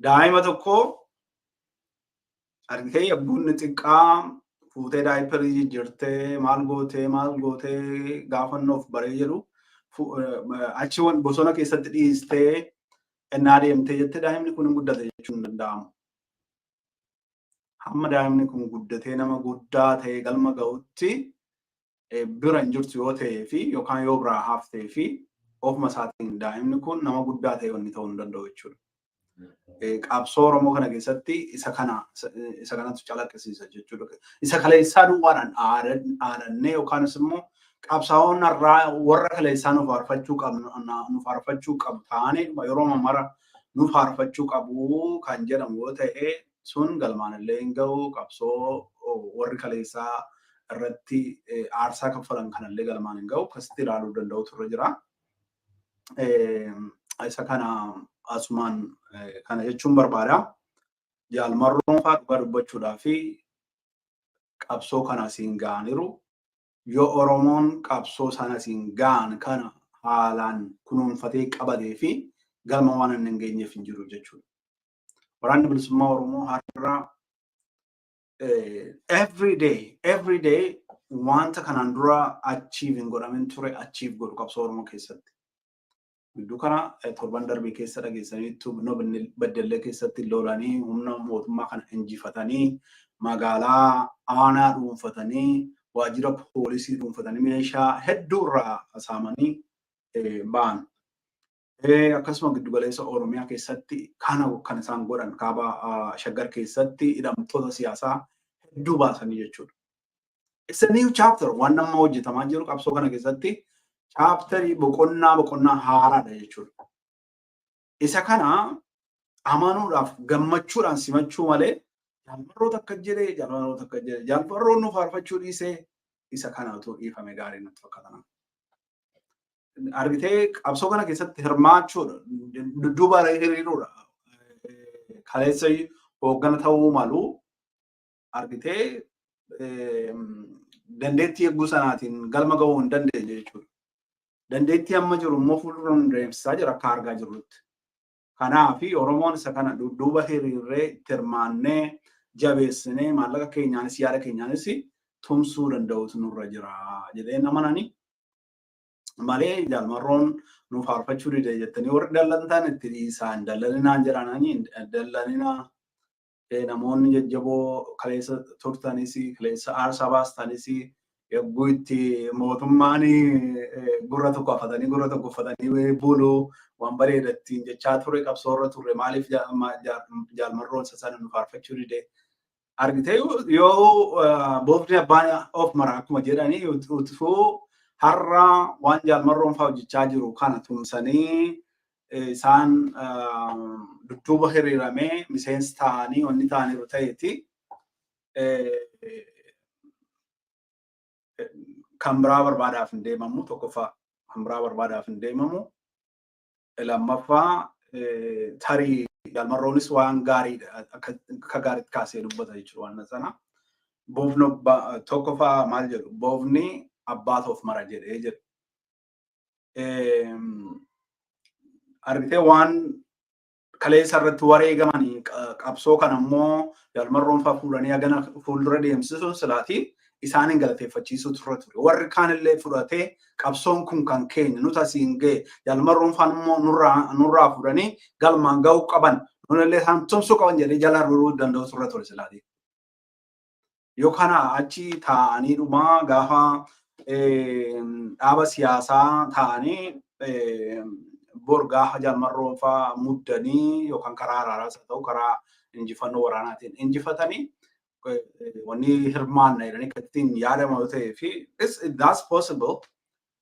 Daa'ima tokko argitee abbuun xiqqaa fuutee daayiperii jijjiirtee maal gootee gaafannoof baree jedhu achi bosona keessatti dhiistee ennaa deemtee jettee daa'imni kun guddate jechuun danda'amu. Hamma daa'imni kun guddatee nama guddaa ta'ee galma ga'utti bira hin jirtu yoo ta'ee fi yookaan yoo biraa haftee fi ofuma isaatiin daa'imni kun nama guddaa ta'e wanni ta'uu hin danda'u jechuudha. Qabsoo Oromoo kana keessatti isa kanatu calaqqisiisa jechuudha. Isa kaleessaa duwwaadhaan aadannee yookaanis immoo qabsaa'oon irraa warra kaleessaa nu faarfachuu qabu ta'anii yeroo mara nu faarfachuu qabu kan jedhamu yoo ta'e sun galmaan illee hin ga'u qabsoo warri kaleessaa irratti aarsaa kaffalan kanallee galmaan hin ga'u akkasitti ilaaluu danda'u turre jira. Isa kana asumaan kana jechuun barbaada. Jaalmarroon fa'aa dhugaa dubbachuudhaa fi qabsoo kana siin ga'aniiru. Yoo Oromoon qabsoo sana siin ga'an kana haalaan kunuunfatee qabatee fi galma waan hin geenyeef hin jiru jechuudha. Waraanni bilisummaa Oromoo har'a every day wanta kanaan dura achieve hin godhamin ture achieve godhu qabsoo Oromoo keessatti. Gidduu kana torban darbii keessa dhageessaniitu Beddellee keessatti lolanii humna mootummaa kana injifatanii magaalaa aanaa dhuunfatanii waajjira poolisii dhuunfatanii meeshaa hedduu irraa saamanii ba'an. Akkasuma giddu galeessa Oromiyaa keessatti kan isaan godhan kaaba Shaggar keessatti hidhamtoota siyaasaa hedduu baasanii jechuudha. It's a new chapter waan nama hojjetamaa jiru qabsoo kana keessatti chapterii boqonnaa haaraadha jechuudha. Isa kana amanuudhaaf gammachuudhaan simachuu malee jaalmarroota akka jedhee jaalmarroon nu faarfachuu dhiisee isa kanatu dhiifame gaarii natti fakkaatan. Argitee qabsoo kana keessatti hirmaachuudha dudduuba hiriiruudha. Kaleessa hooggana ta'uu malu argitee dandeettii eeguu sanaatiin galma ga'uu hin dandeenye jechuudha. Dandeettii amma jiru immoo fuulduraan deemsisaa jira akka argaa jirrutti. Kanaaf Oromoon isa kana dudduuba hiriirree itti hirmaannee jabeessinee maallaqa keenyaanis yaada keenyaanis tumsuu danda'utu nurra jira jedhee amananii malee jaalmarroon nu faarfachuu dide jettanii warri dallantaan itti dhiisaan dallalinaan jedhananii dallalinaa namoonni jajjaboo kaleessa turtanis kaleessa aarsaa baastanis yogguu itti mootummaan gurra tokko uffatanii buluu waan bareedattiin jechaa ture qabsoorra turre maaliif jaalmarroon sana nu faarfachuu dide argite yoo boofni abbaan of mara akkuma jedhanii utuu har'a waan jaalmarroon fa'aa hojjechaa jiru kana tumsanii isaan dudduuba hiriiramee miseensi ta'anii wanni ta'aniiru ta'eeti kan biraa barbaadaaf hin deemamu tokkoffaa kan biraa barbaadaaf hin deemamu lammaffaa tarii jaalmarroonis waan gaariidha akka gaariitti kaasee dubbata jechuudha waan sana boofni tokkoffaa maal jedhu boofni abbaatu of mara jedhee jedhu argitee waan kaleessa irratti wareegamanii qabsoo kan ammoo jaalmarroon fa'aa fuudhanii hagana fuuldura deemsisuun silaatii isaanin galateeffachiisuu turre ture warri kaanillee fudhatee qabsoon kun kan keenya nuti asiin ga'e jaalmarroon fa'aa immoo nurraa fuudhanii galmaan ga'uu qaban nunillee isaan tumsuu qaban jedhee jala ruruu danda'u turre ture silaatii. Yoo kana achi taa'anii dhumaa gaafa dhaaba siyaasaa taa'anii bor gaafa jaalmarroon fa'aa muddanii yookaan karaa araaraas haa ta'u karaa injifannoo waraanaatiin injifatanii wanni hirmaanna jedhanii ittiin yaadama yoo ta'ee fi that's possible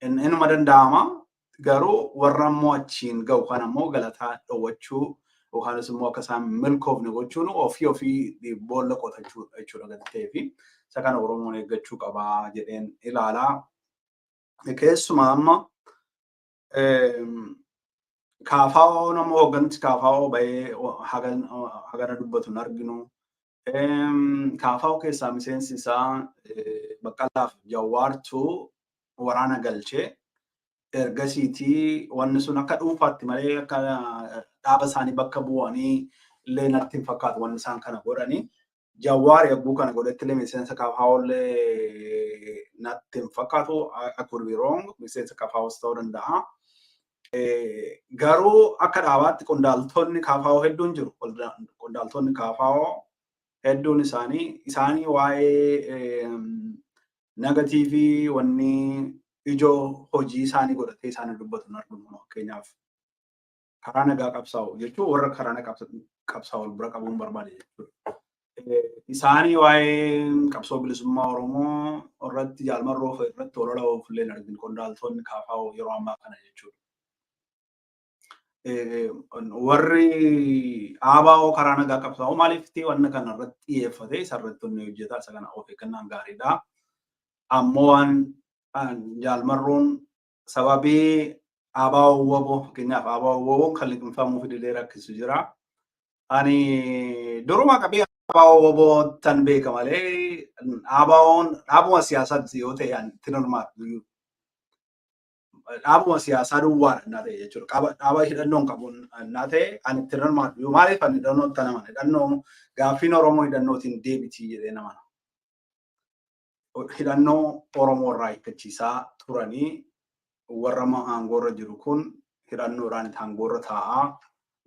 inuma danda'ama garuu warra immoo achiin ga'u kan ammoo galataa dhowwachuu yookaanis immoo akka isaan milkoofne gochuun ofii boolla qotachuu jechuudha gadi ta'ee fi isa kana Oromoon eeggachuu qabaa jedheen ilaalaa keessumaa amma KFO nama hoogganti KFO bahee hagana dubbatu hin arginu. KFO keessaa miseensi isaa Baqqalaaf Jawwaartu waraana galchee ergasiitii wanni sun akka dhuunfaatti malee akka dhaaba isaanii bakka bu'anii illee natti hin fakkaatu wanni isaan kana godhanii. Jawwaar yagguu kana godhetti illee miseensa KFO illee natti hin fakkaatu I could be wrong miseensa KFOs ta'uu danda'a. Garuu akka dhaabaatti qondaaltonni KFO hedduun jiru. Qondaaltonni KFO hedduun isaanii waa'ee negatiivii wanni ijoo hojii isaanii godhatee isaanii dubbatu hin arginu. Fakkeenyaaf karaa nagaa qabsaa'u jechuun warra karaa nagaa qabsaa'u bira qabuun barbaade jechuudha. Isaanii waa'ee qabsoo bilisummaa Oromoo irratti jaalmarroo irratti olola oofullee hin arginu. Qondaaltonni KFO yeroo ammaa kana jechuudha. Warri ABO karaa nagaa qabsaa'u maaliif wanna kana irratti xiyyeeffate isarratti inni hojjetaa isa kana of eeggannaan gaariidha. Ammoo waan jaalmarroon sababii ABO waboo fakkeenyaaf ABO waboo kan liqimfamuu fidilee rakkisu jira. Ani duruma qabee ABO waboo tan beeka malee ABO'n dhaabuma siyaasaatti yoo ta'e itti normaatu. Dhaabuma siyaasaa duwwaadha naa ta'e jechuudha. Dhaaba hidhannoon qabuun naa ta'e ani itti normaatu. Maaliif ani hidhannoo itti namana? Hidhannoo gaaffiin Oromoo hidhannootiin deebitii jedhee namana. Hidhannoo Oromoo irraa hiikkachiisaa turanii warra aangoorra jiru kun hidhannoodhaan aangoorra taa'aa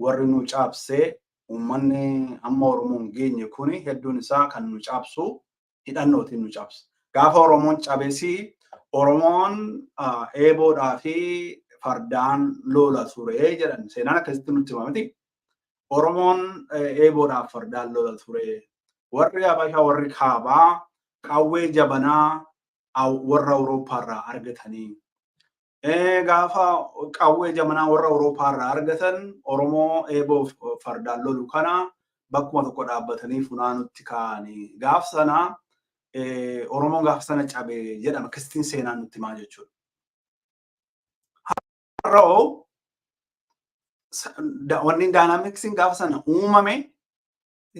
warri nu caabsee uummanni amma Oromoon geenye kun hedduun isaa kan nu caabsu hidhannootiin nu caabsa. Gaafa Oromoon cabeesii Oromoon eeboodhaa fi fardaan lola ture jedhan seenaan akkasitti nutti himamti. Oromoon eeboodhaaf fardaan lola ture. Warri Habashaa warri kaabaa qawwee jabanaa warra Awurooppaarraa argatanii. Gaafa qawwee jabanaa warra Awurooppaarraa argatan Oromoo eeboof fardaan lolu kana bakkuma tokko dhaabbatanii funaanutti kaa'anii. Gaaf sana Oromoon gaafa sana cabee jedhama akkasitti seenaan nutti himaa jechuudha. Har'oo wanni daayinaamiksiin gaafa sana uumame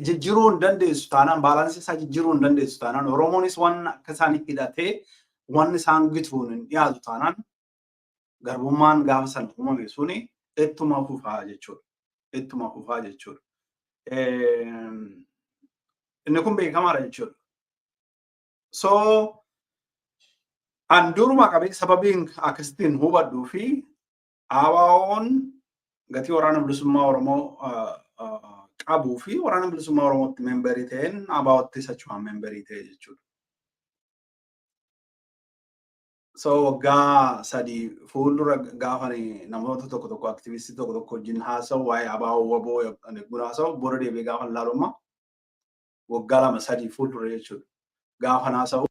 jijjiiruu hin dandeessu taanaan baalaansii isaa jijjiiruu hin dandeessu taanaan Oromoonis waan akka isaanii hidhatee waan isaan gituun hin dhiyaatu taanaan garbummaan gaafa sana uumame suni ittuma fufaa jechuudha. Ittuma fufaa jechuudha. Inni kun beekamaadha jechuudha. So anduruma qabe sababin akkasitiin hubadhuu fi ABO'n gatii waraana bilisummaa Oromoo qabuu fi waraana bilisummaa Oromootti memberii ta'een ABO'tti sachumaan memberii ta'e jechuudha. So waggaa sadii fuuldura gaafani namoota tokko aktivistii tokko wajjin haasa'u waa'ee ABO waboo eegguun haasa'u booda deebi'ee gaafan ilaalummaa waggaa lama sadii fuuldura jechuudha. Gaafan haasa'u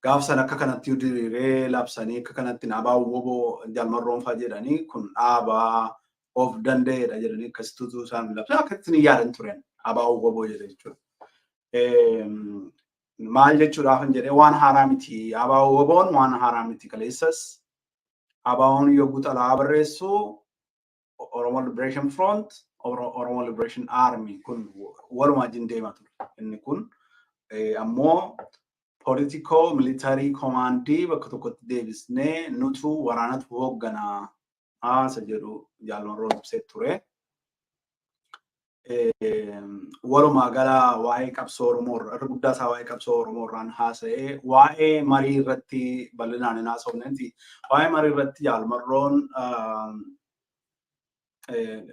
gaaf sana akka kanatti diriiree labsanii akka kanatti ABO waboo Jalmarroon fa'aa jedhanii kun dhaabaa of danda'eedha jedhanii akkasitti isaan labsan akkasitti ni yaadan turan ABO waboo jedhe jechuudha. Maal jechuudhaaf hin jedhee waan haaraa miti ABO waboon waan haaraa miti kaleessas ABO'n yogguu xalaa barreessu Oromo Liberation Front Oromo Liberation Army kun walumaa wajjin deemaa ture. Inni kun ammoo political military command bakka tokkotti deebisnee nutu waraanatu hoogganaa haasa jedhu Jalmarroon ibsee ture. Walumaa gala waa'ee qabsoo Oromoo irra guddaa isaa waa'ee qabsoo Oromoo irraan haasa'ee waa'ee marii irratti bal'inaan hin haasofneeti. Waa'ee marii irratti Jalmarroon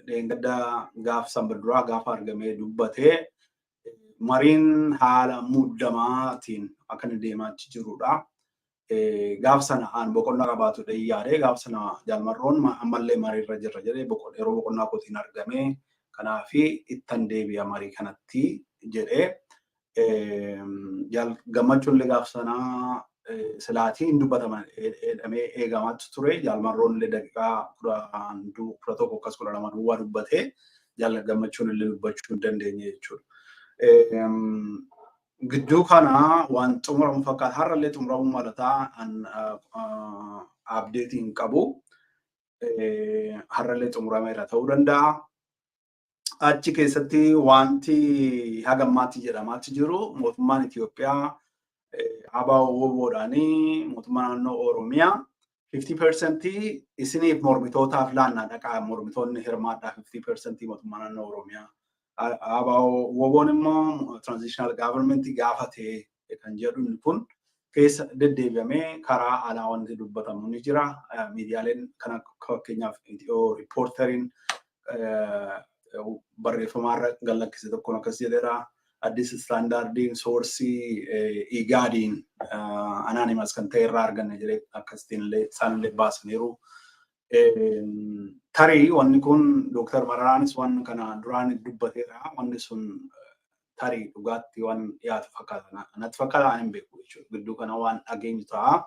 dheengaddaa gaaf sanbaduraa gaafa argamee dubbatee mariin haala muddamaatiin akka inni deemaa jirudha. Gaaf sana aan boqonnaa qabaatu yaadee gaaf sana Jalmarroon ammallee marii irra jirra jedhee yeroo boqonnaa kootiin argamee kanaafi ittan deebi'a marii kanatti jedhee gammachuun illee gaaf sanaa silaatii hin dubbataman jedhamee eegamaatti ture. Jalmarroon illee daqiiqaa 11 akkas 12 duwwaa dubbatee gammachuun illee dubbachuu hin dandeenye jechuudha. Gidduu kana waan xumuramu fakkaata har'allee xumuramuu malataa abdeetiin qabu har'allee xumurameera ta'uu danda'a. Achi keessatti wanti hagammaatti jedhamaatti jiru mootummaan Itoophiyaa ABO woboodhaanii mootummaa naannoo Oromiyaa 50% isiniif mormitootaaf laannaa dhaqaa mormitoonni hirmaadhaa 50% mootummaa naannoo Oromiyaa. ABO woboon immoo transitional government gaafatee kan jedhu kun keessa deddeebi'amee karaa alaa wanti dubbatamu ni jira. Miidiyaaleen kan akka fakkeenyaaf riippoorteriin barreeffamaarra gallakkise tokkoon akkas jedheera. Addis istaandaardiin soorsii igaadiin anaanimas kan ta'e irraa arganne jedhee akkasitiin illee isaanillee baasaniiru. Tarii wanni kun Dr. Mararaanis waan kana duraan dubbateera. Wanni sun tarii dhugaatti waan dhiyaatu fakkaata. Natti fakkaata hin beeku jechuudha. Gidduu kana waan dhageenyu ta'a.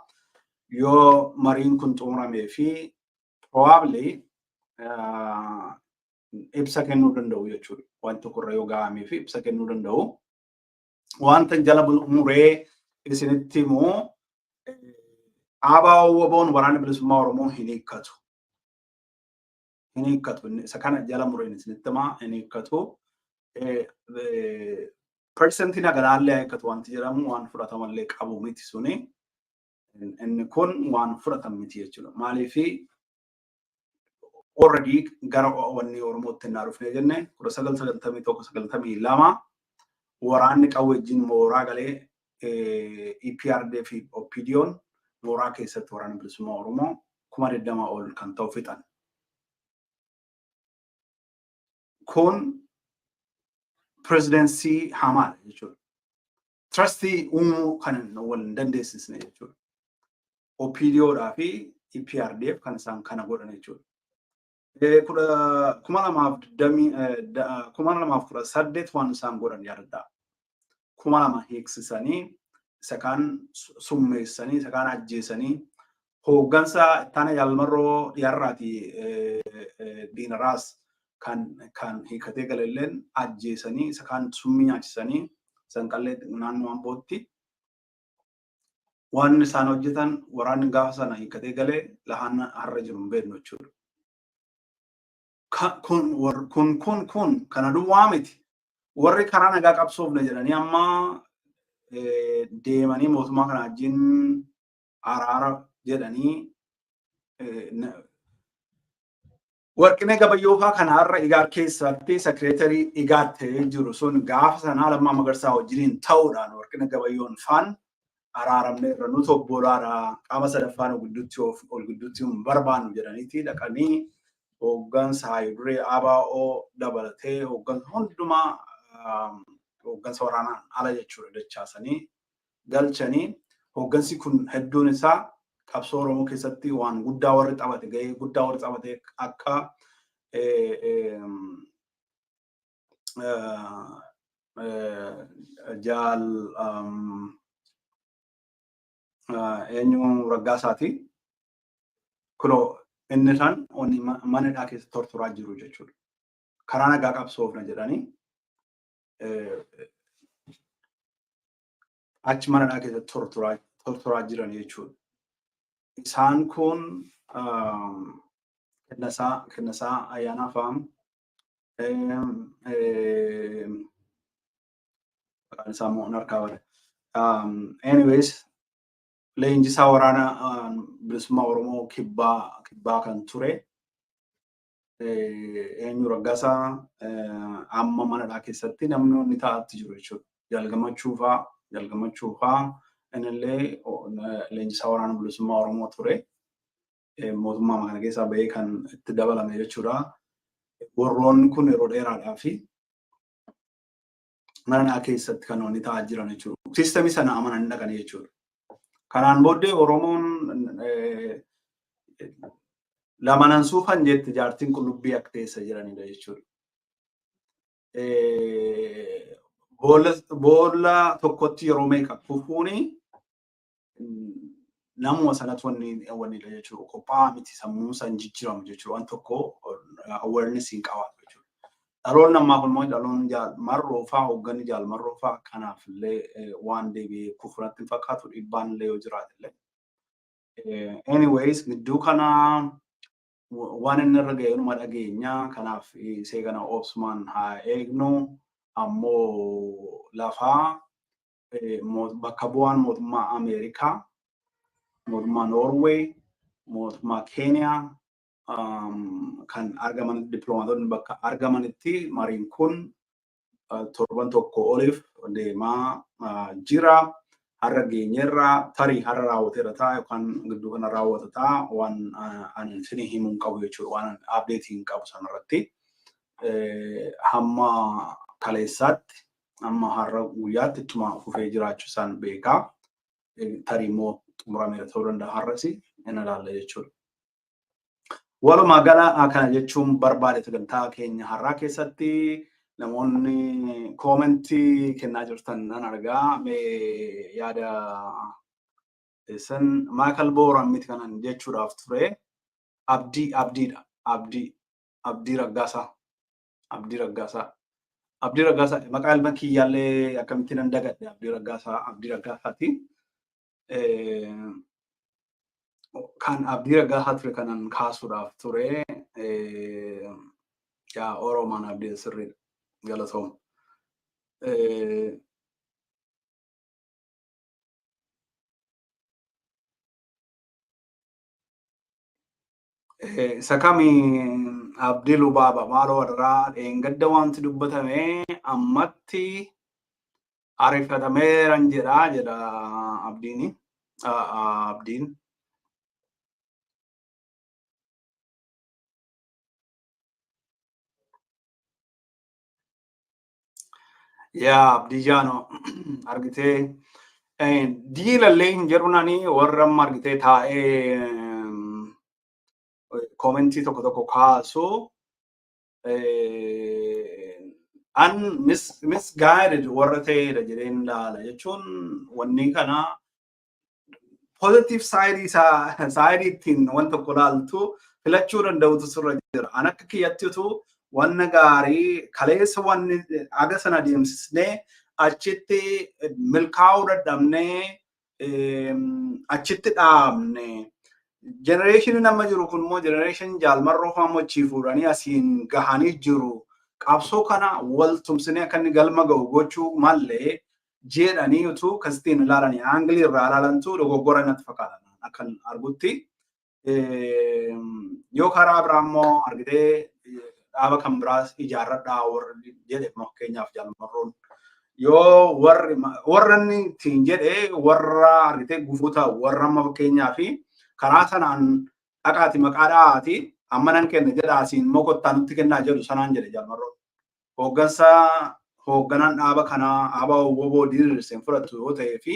Yoo mariin kun xumuramee fi probably ibsa kennuu danda'u jechuudha. Waan tokkorra yoo gahamee fi ibsa kennuu danda'u. Wanta jala muree isinitti immoo ABO woboon waraana bilisummaa Oromoo hin hiikkatu. Hin hiikkatu. Isa kana jala mureen isinitti himaa hin hiikkatu. Persentiin agaraallee hiikkatu wanti jedhamu waan fudhatamallee qabu miti suni. Inni kun waan fudhatamu miti jechuudha. Maaliifi already gara wanni Oromootti hin dhufne jenne 1991-92 waraanni qawwejjiin mooraa galee EPRDF fi OPDO'n mooraa keessatti waraana bilisummaa Oromoo 20 ol kan ta'u fixan. Kun presidency hamaadha jechuudha. Trustii uumuu kan wal hin dandeessisne jechuudha. OPDO'dhaa fi EPRDF kan isaan kana godhan jechuudha. 2018 waan isaan godhan yaadadha. 2000 hiiksisanii isa kaan summeessanii isa kaan ajjeesanii hooggansa ittaana Jalmarroo dhiyaarraati Diinaraas kan hiikatee galalleen ajjeesanii isa kaan summii nyaachisanii sanqallee naannoo Ambootti waan isaan hojjetan waraanni gaafa sana hiikatee galee lahaan har'a jiru hin beeknu jechuudha. Kun kana duwwaa miti. Warri karaa nagaa qabsoofne jedhanii amma deemanii mootummaa kana wajjin araara jedhanii Warqinee Gabayyoofaa kanarra Igaar keessatti sekireetarii Igaar ta'ee jiru sun gaafa sanaa Lammaa Magarsaa wajjiniin ta'uudhaan Warqinee Gabayyoon faan araaramne irra nu tobbolaadha qaama sadaffaan ol gidduutti barbaannu jedhaniiti dhaqanii hooggansa haayiduree ABO dabalatee hooggansa hundumaa hooggansa waraanaan ala jechuudha dachaasanii galchanii hooggansi kun hedduun isaa qabsoo Oromoo keessatti waan guddaa warri taphate gahee guddaa warri taphate akka jaal eenyu Raggaasaati kulo inni san onni manadhaa keessa torturaa jiru jechuudha. Karaa nagaa qabsoofna jedhanii achi manadhaa keessa torturaa jiran jechuudha. Isaan kun kennasaa ayyaanaa fa'aa anyways leenjisaa waraana bilisummaa Oromoo kibbaa kan ture eenyu Raggaasaa amma manadhaa keessatti namoonni taa'atti jiru jechuudha. Jalgamachuu fa'aa inillee leenjisaa waraana bilisummaa Oromoo ture mootummaa kana keessaa bahee kan itti dabalame jechuudha. Warroonni kun yeroo dheeraadhaa fi manadhaa keessatti kan wanni ta'aa jiran jechuudha. Siistemii sana amananii dhaqanii jechuudha. Kanaan booddee Oromoon lamanan suufan jette jaartiin qullubbii akka teessa jiranidha jechuudha. Boolla tokkotti yeroo meeqa fufuuni namuma sanatti wannidha jechuudha. Qophaa miti sammuu san jijjiiramu jechuudha. Waan tokko awareness hin qabaatu jechuudha. Dhaloonni ammaa kun immoo dhaloonni jaalmarroo fa'aa hoogganni jaalmarroo fa'aa kanaaf illee waan deebi'ee kufurratti fakkaatu dhiibbaan illee yoo jiraate illee. Anyways gidduu kana waan inni irra ga'e numa dhageenya kanaaf isee kana obsumaan haa eegnu ammoo lafaa bakka bu'aan mootummaa Ameerikaa, mootummaa Norway, mootummaa Keeniyaa kan argaman diplomaatonni bakka argamanitti mariin kun torban tokko oliif deemaa jira. Har'a geenyerraa tarii har'a raawwateera ta'a yookaan gidduu kana raawwata ta'a waan ani isinii himuu hin qabu jechuudha. Waan abdeetii hin qabu sanarratti hamma kaleessaatti amma har'a guyyaatti ittuma fufee jiraachuu isaan beekaa. Tarii immoo xumurameera ta'uu danda'a har'as hin ilaalla jechuudha. Walumaa gala kana jechuun barbaade sagantaa keenya har'aa keessatti namoonni koomentii kennaa jirtan nan argaa. Mee yaada san Michael Booran miti kanan jechuudhaaf ture. Abdiidha. Abdii Raggaasaa. Maqaa ilma kiyyaallee akkamitti nan dagadhe Abdii Raggaasaati. Kan Abdii Raggaasaa ture kanan kaasuudhaaf ture. Yaa Oromaan abdii sirriidha. Galatoom. Isa kami Abdii Lubaaba maaloo warraa dheengadda wanti dubbatame ammatti ariifatameeran jedha Abdiin. Yaa Abdii Jaano argitee diilallee hin jedhunani warra amma argitee taa'ee koomentii tokko kaasu misguided warra ta'edha jedheen ilaala jechuun wanni kana positive side ittiin waan tokko ilaaltu filachuu danda'utu sirra jira. An akka kiyyattitu wanna gaarii kaleessa wanni aga sana deemsisnee achitti milkaa'uu dadhabnee achitti dhaabne. Generation nama jiru kun immoo generation jaalmarroo fa'aa mochii fuudhanii asiin gahanii jiru. Qabsoo kana wal tumsinee akka inni galma ga'u gochuu mallee jedhanii utuu kastiin ilaalanii aangilii irraa ilaalantu dogoggora natti fakkaatan akkan argutti. Yoo karaa biraa immoo argitee dhaaba kan biraas ijaarradhaa warra jedhe fakkeenyaaf jaalmarroon yoo warranni ittiin jedhee warra argitee gufuuta warra amma fakkeenyaa fi karaa sanaan dhaqaati maqaa dha'aati amma nan kenna jedhaasiin mokottaa nutti kennaa jedhu sanaan jedhe Jaalmarroon. Hoogganaan dhaaba kanaa dhaaba woboo diriirseen fudhattu yoo ta'ee fi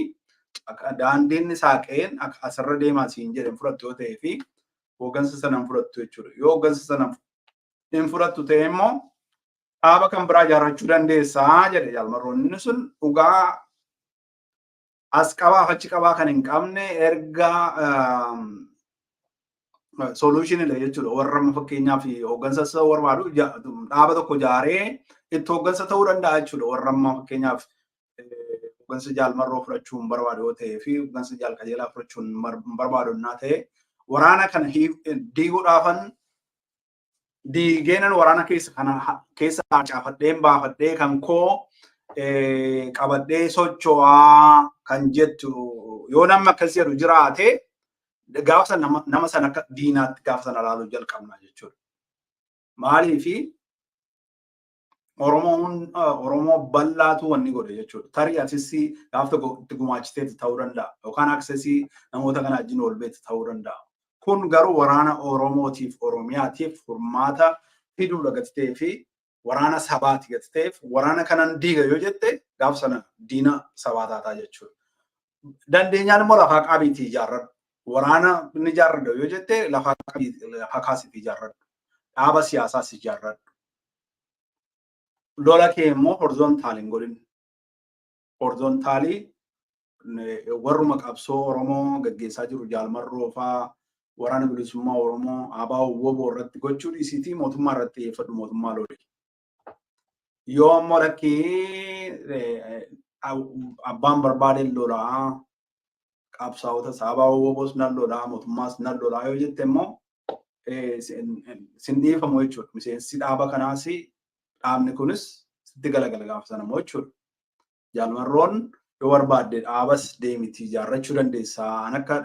daandiin saaqeen asirra deemaa siin jedheen fudhattu yoo ta'ee fi hooggansa sanaan fudhattu jechuudha. Yoo hooggansa sanaan hin fudhattu ta'e immoo dhaaba kan biraa ijaarrachuu dandeessaa jedhe Jaalmarroon. Inni sun dhugaa as qabaa achi qabaa kan hin qabne erga solutionidha jechuudha. Warra fakkeenyaaf hooggansa isa barbaadu dhaaba tokko ijaaree itti hooggansa ta'uu danda'a jechuudha. Warra fakkeenyaaf hooggansa Jaalmarroo fudhachuu hin barbaadu yoo ta'ee fi hooggansa Jaalqajeelaa fudhachuu hin barbaadu yoo ta'e waraana kana diiguudhaafan diigeenan waraana keessa caafadheen baafadhee kan koo qabadhee socho'aa kan jettu yoo namni akkas jedhu jiraate gaafa nama sana akka diinaatti gaafa sana ilaaluu jalqabna jechuudha. Maaliifi Oromoo bal'aatu wanni godhe jechuudha. Tarii aksesii gaafa tokko itti gumaachiteetti ta'uu danda'a. Yookaan aksesii namoota kana wajjin ol beetti ta'uu danda'a. Kun garuu waraana Oromootiif Oromiyaatiif furmaata fiduudha gatitee fi waraana sabaati gatiteef waraana kanan diiga yoo jette gaafa sana diina sabaa taataa jechuudha. Dandeenyaan immoo lafaa qabiitii ijaarradhu. Waraana inni ijaarradhu yoo jette lafaa kaasiitii ijaarradhu. Dhaaba siyaasaas ijaarradhu. Lola kee immoo horizontaali hin godhin. Horizontaalii warruma qabsoo Oromoo gaggeessaa jiru Jaalmarroo fa'aa waraana bilisummaa Oromoo abaa woboo irratti gochuu dhiisiitii mootummaa irratti xiyyeeffadhu mootummaa lolii. Yoo ammoo lakkii abbaan barbaadeen lolaa qabsaa'ota abaa woboos nan lolaa mootummaas nan lolaa yoo jette immoo sin dhiifamu jechuudha. Miseensi dhaaba kanaas dhaabni kunis sitti galagala gaafa sana immoo jechuudha. Jaalmarroon yoo barbaadde dhaabas deemitii ijaarrachuu dandeessaa. Akka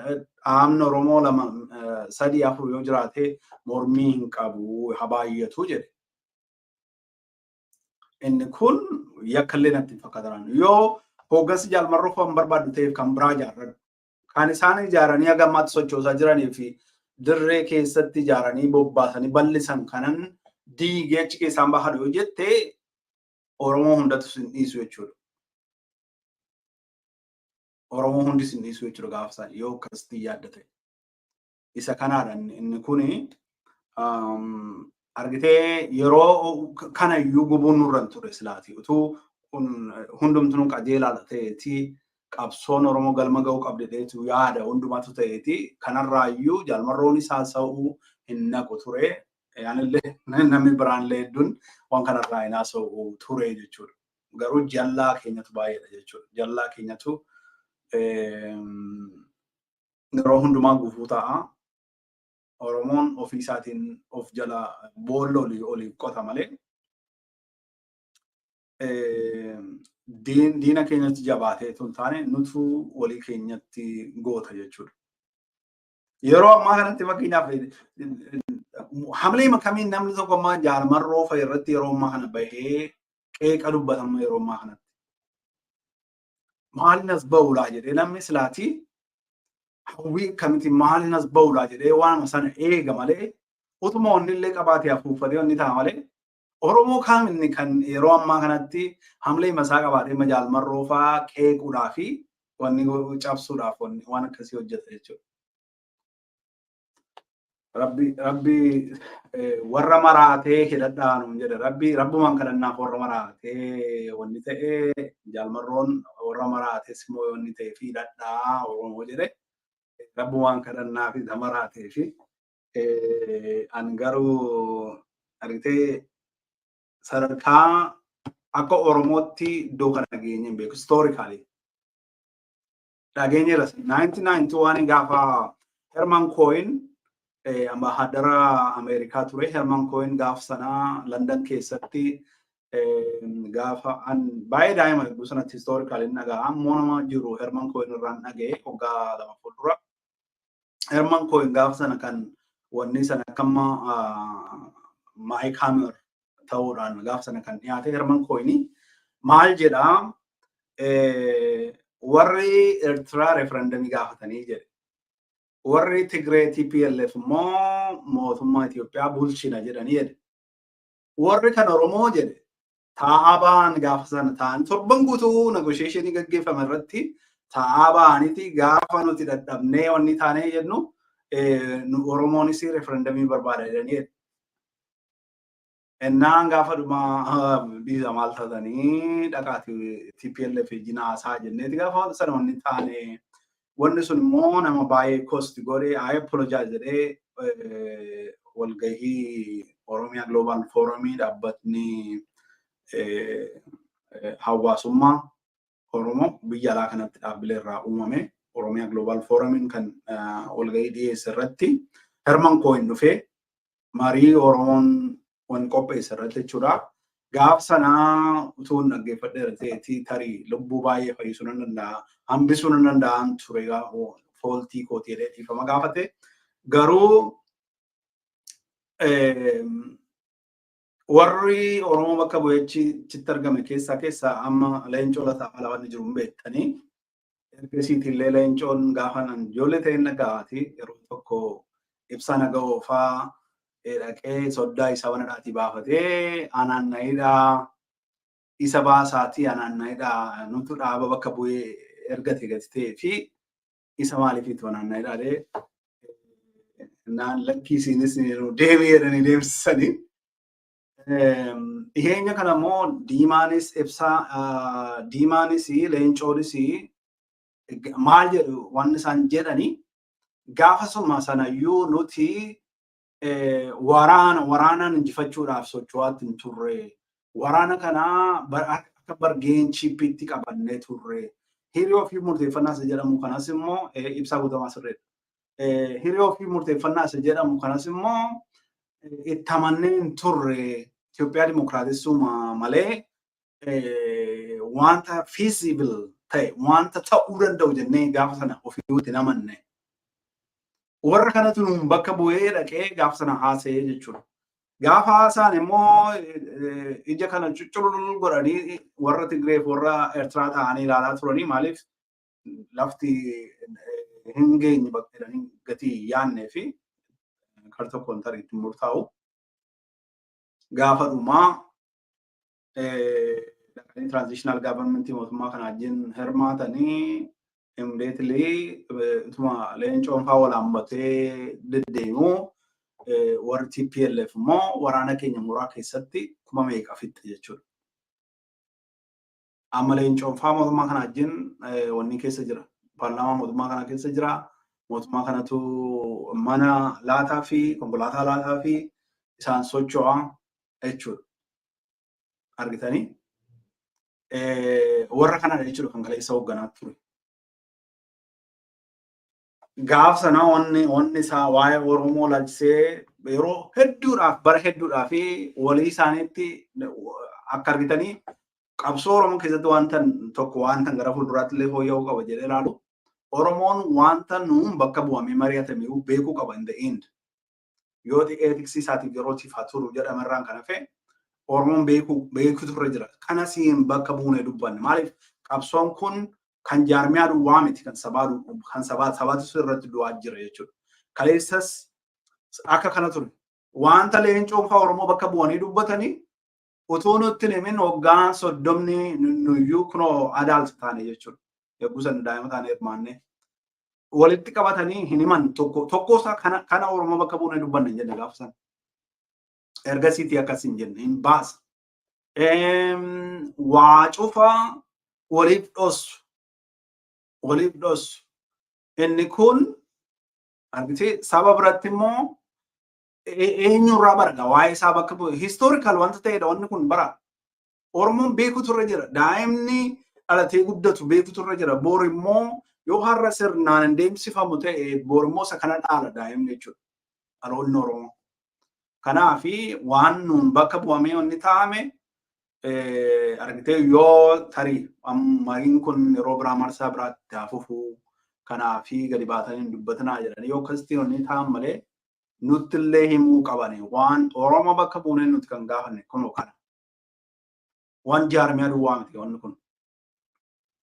dhaabni Oromoo 2, 3, 4 yoo jiraate mormii hin qabu haa baay'atu jedhe. Inni kun yakkallee natti fakkaatan. Yoo hooggansi Jaalmarroo kan barbaadu ta'eef kan biraa ijaarradhu. Kan isaan ijaaranii haga ammaatti sochoosaa jiranii fi dirree keessatti ijaaranii bobbaasanii bal'isan kanan diigee achi keessaan bahadu yoo jette Oromoo hundatu sin dhiisu jechuudha. Oromoo hundi sin dhiisu jechuudha gaafa sana yoo akkasitti yaadda ta'e. Isa kanaadha inni kuni argitee yeroo kana iyyuu gubuun nurra ture silaati. Utuu hundumtuu qajeelaa ta'eeti qabsoon Oromoo galma ga'uu qabdeetu yaada hundumaatu ta'eeti. Kanarraa iyyuu Jaalmarroonis haasa'uu hin naqu ture. Yaanillee namni biraallee hedduun waan kanarraa hin haasa'u ture jechuudha. Garuu jallaa keenyatu baay'eedha jechuudha. Jallaa keenyatu yeroo hundumaa gufuu ta'a. Oromoon ofii isaatiin of jala boolla oliif qota malee diina keenyatti jabaatee tun taane nutu walii keenyatti goota jechuudha. Yeroo ammaa kanatti fakkeenyaaf hamlee makamiin namni tokko ammaa Jaalmarroo fa'a irratti yeroo ammaa kana bahee qeeqa dubbatamu yeroo ammaa kanatti. Maalin as ba'uudhaa jedhee namni silaatii hawwii kamitti maalin as ba'uudhaa jedhee waan sana eega malee utuma onni illee qabaatee afuuffatee onni ta'a malee Oromoo kaaminni kan yeroo ammaa kanatti hamlee masaa qabaatee Jaalmarroo fa'aa qeequudhaa fi wanni cabsuudhaaf waan akkasii hojjeta jechuudha. Rabbi warra maraatee hidhadhaan jedhe rabbumaan kadhannaaf warra maraatee wanni ta'ee Jaalmarroon warra maraatees immoo wanni ta'ee fi hidhadhaa Oromoo jedhe rabbumaan kadhannaaf isa maraatee fi an garuu argitee sadarkaa akka Oromootti iddoo kana dhageenye hin beeku historically dhageenye irratti 1991 gaafa Herman Cohen ambassadara Amerikaa ture. Herman Cohen gaafa sanaa London keessatti gaafa baay'ee daa'ima hedduu sanatti historically hin dhagaa ammoo nama jiru Herman Cohen irraan dhagee waggaa 2 fuuldura. Herman Cohen gaafa sana kan wanni sana akkamma Mike Hammer ta'uudhaan gaafa sana kan dhiyaate Herman Cohen maal jedhaa warri Eertiraa referendamii gaafatanii jedhe. Warri Tigree TPLF immoo mootummaa Itoophiyaa bulchina jedhanii jedhe. Warri kan Oromoo jedhe taa'aa ba'an gaafa sana ta'an torban guutuu negotiationii gaggeeffame irratti taa'aa ba'aniiti gaafa nuti dadhabnee wanni taanee jennu Oromoonis referendamii barbaada jedhanii jedhe. Ennaan gaafa dhuma biisa maal ta'anii dhaqaati TPLF jinaasaa jenneeti gaafa sana wanni taane wanni sun immoo nama baay'ee kosti godhee I apologize jedhee walgahii Oromiyaa Global Forumii dhaabbatni hawaasummaa Oromoo biyya alaa kanatti dhaabbilee irraa uumame Oromiyaa Global Forumiin kan walgahii dhiyeesse irratti Herman Cohen dhufee marii Oromoon wan qopheesse irratti jechuudha. Gaaf sanaa utuu hin dhaggeeffadheera ta'eetii tarii lubbuu baay'ee fayyisuu nan danda'a. Hambisuu nan danda'an ture fooltii kootii jedhee dhiifama gaafate. Garuu warri Oromoo bakka bu'eechi chitti argame keessaa amma Leencoo Lataa alaabaan jiru hin beektanii. Ergasiitillee Leencoon gaafa nan ijoollee ta'een dhagaati yeroo tokko ibsa nagahoo fa'aa dhaqee soddaa isa wanadhaatii baafatee anaanna'idhaa isa baasaatii anaanna'idhaa nutu dhaaba bakka bu'ee ergate gatitee fi isa maaliifiitu anaanna'idhaa naan lakkiisiinis deemee jedhanii deemsisanii. Dhiheenya kana immoo Diimaanis ibsaa Diimaanis Leencoonis maal jedhu wanni isaan jedhanii gaafasuma sanayyuu nuti waraanaan injifachuudhaaf socho'aatti hin turre. Waraana kana akka bargeen chiippiitti qabannee turre. Hiriyoo fi murteeffannaa isa jedhamu kanas immoo ibsaa guutamaa sirreedha. Hiriyoo fi murteeffannaa isa jedhamu kanas immoo itti amannee hin turre. Itoophiyaa dimokiraatessuu malee wanta feasible ta'e wanta ta'uu danda'u jennee gaafa sana ofiitti namanne. Warra kanatu nuun bakka bu'ee dhaqee gaafa sana haasa'ee jechuudha. Gaafa haasaan immoo ija kana cuccurul godhanii warra Tigreef warra Eertiraa ta'anii ilaalaa turanii maaliif lafti hin geenye bakka jedhanii gatii yaannee fi kar tokkoon tariitti murtaa'u. Gaafa dhumaa transitional government mootummaa kana wajjin hirmaatanii immediately utuma Leencoon fa'aa wal hammatee deddeemuu warri TPLF immoo waraana keenya mooraa keessatti kuma meeqa fixxe jechuudha. Amma Leencoon fa'aa mootummaa kana wajjin wanni keessa jira. Paarlaamaa mootummaa kana keessa jira. Mootummaa kanatu mana laataa fi konkolaataa laataa fi isaan socho'aa jechuudha. Argitanii? Warra kanadha jechuudha kan kaleessa hoogganaa ture. Gaaf sana wanni isaa waa'ee Oromoo laalchisee yeroo hedduudhaaf bara hedduudhaaf walii isaaniitti akka argitanii qabsoo Oromoo keessatti wanta tokko wanta gara fuulduraatti illee fooyya'uu qaba jedhee ilaalu. Oromoon wanta nuun bakka bu'amee mari'atame beekuu qaba in the end. Yoo ethics isaatiif yerootiif haa turu jedhamerraan kan hafe Oromoon beeku turre jira. Kanas bakka buunee dubbanne. Maaliif qabsoon kun kan jaarmiyaa duwwaa miti kan sabaatu irratti du'aa jira jechuudha. Kaleessas akka kana ture. Wanta Leencoon fa'aa Oromoo bakka bu'anii dubbatanii utuu nutti himin hoggaan soddomni nuyyuu kunoo adaalti taane jechuudha. Yogguu san daa'ima taane hirmaannee walitti qabatanii hin himan tokkosaa kana Oromoo bakka buunee dubbanne hin jenne gaafa sana. Ergasiitii akkas hin jenne hin baasa. Waa cufaa waliif dhoosu. Inni kun argitee saba biratti immoo eenyurraa barga waa'ee isaa bakka bu'e historical wanta ta'edha wanni kun bara. Oromoon beeku turre jira. Daa'imni dhalatee guddatu beeku turre jira. Boor immoo yoo har'a sirnaan hin deemsifamu ta'e boor immoo isa kana dhaala daa'imni jechuudha. Dhaloonni Oromoo. Kanaafi waan nuun bakka bu'amee wanni taa'ame argitee yoo tarii mariin kun yeroo biraa marsaa biraatti hafuufuu kanaafi gadi baatanii dubbatanaa jedhanii yoo akkasitti wanni taa'an malee nutti illee himuu qabani waan Oromoo bakka buunee nuti kan gaafanne kunoo kana. Waan jaarmiyaa duwwaa miti wanni kun.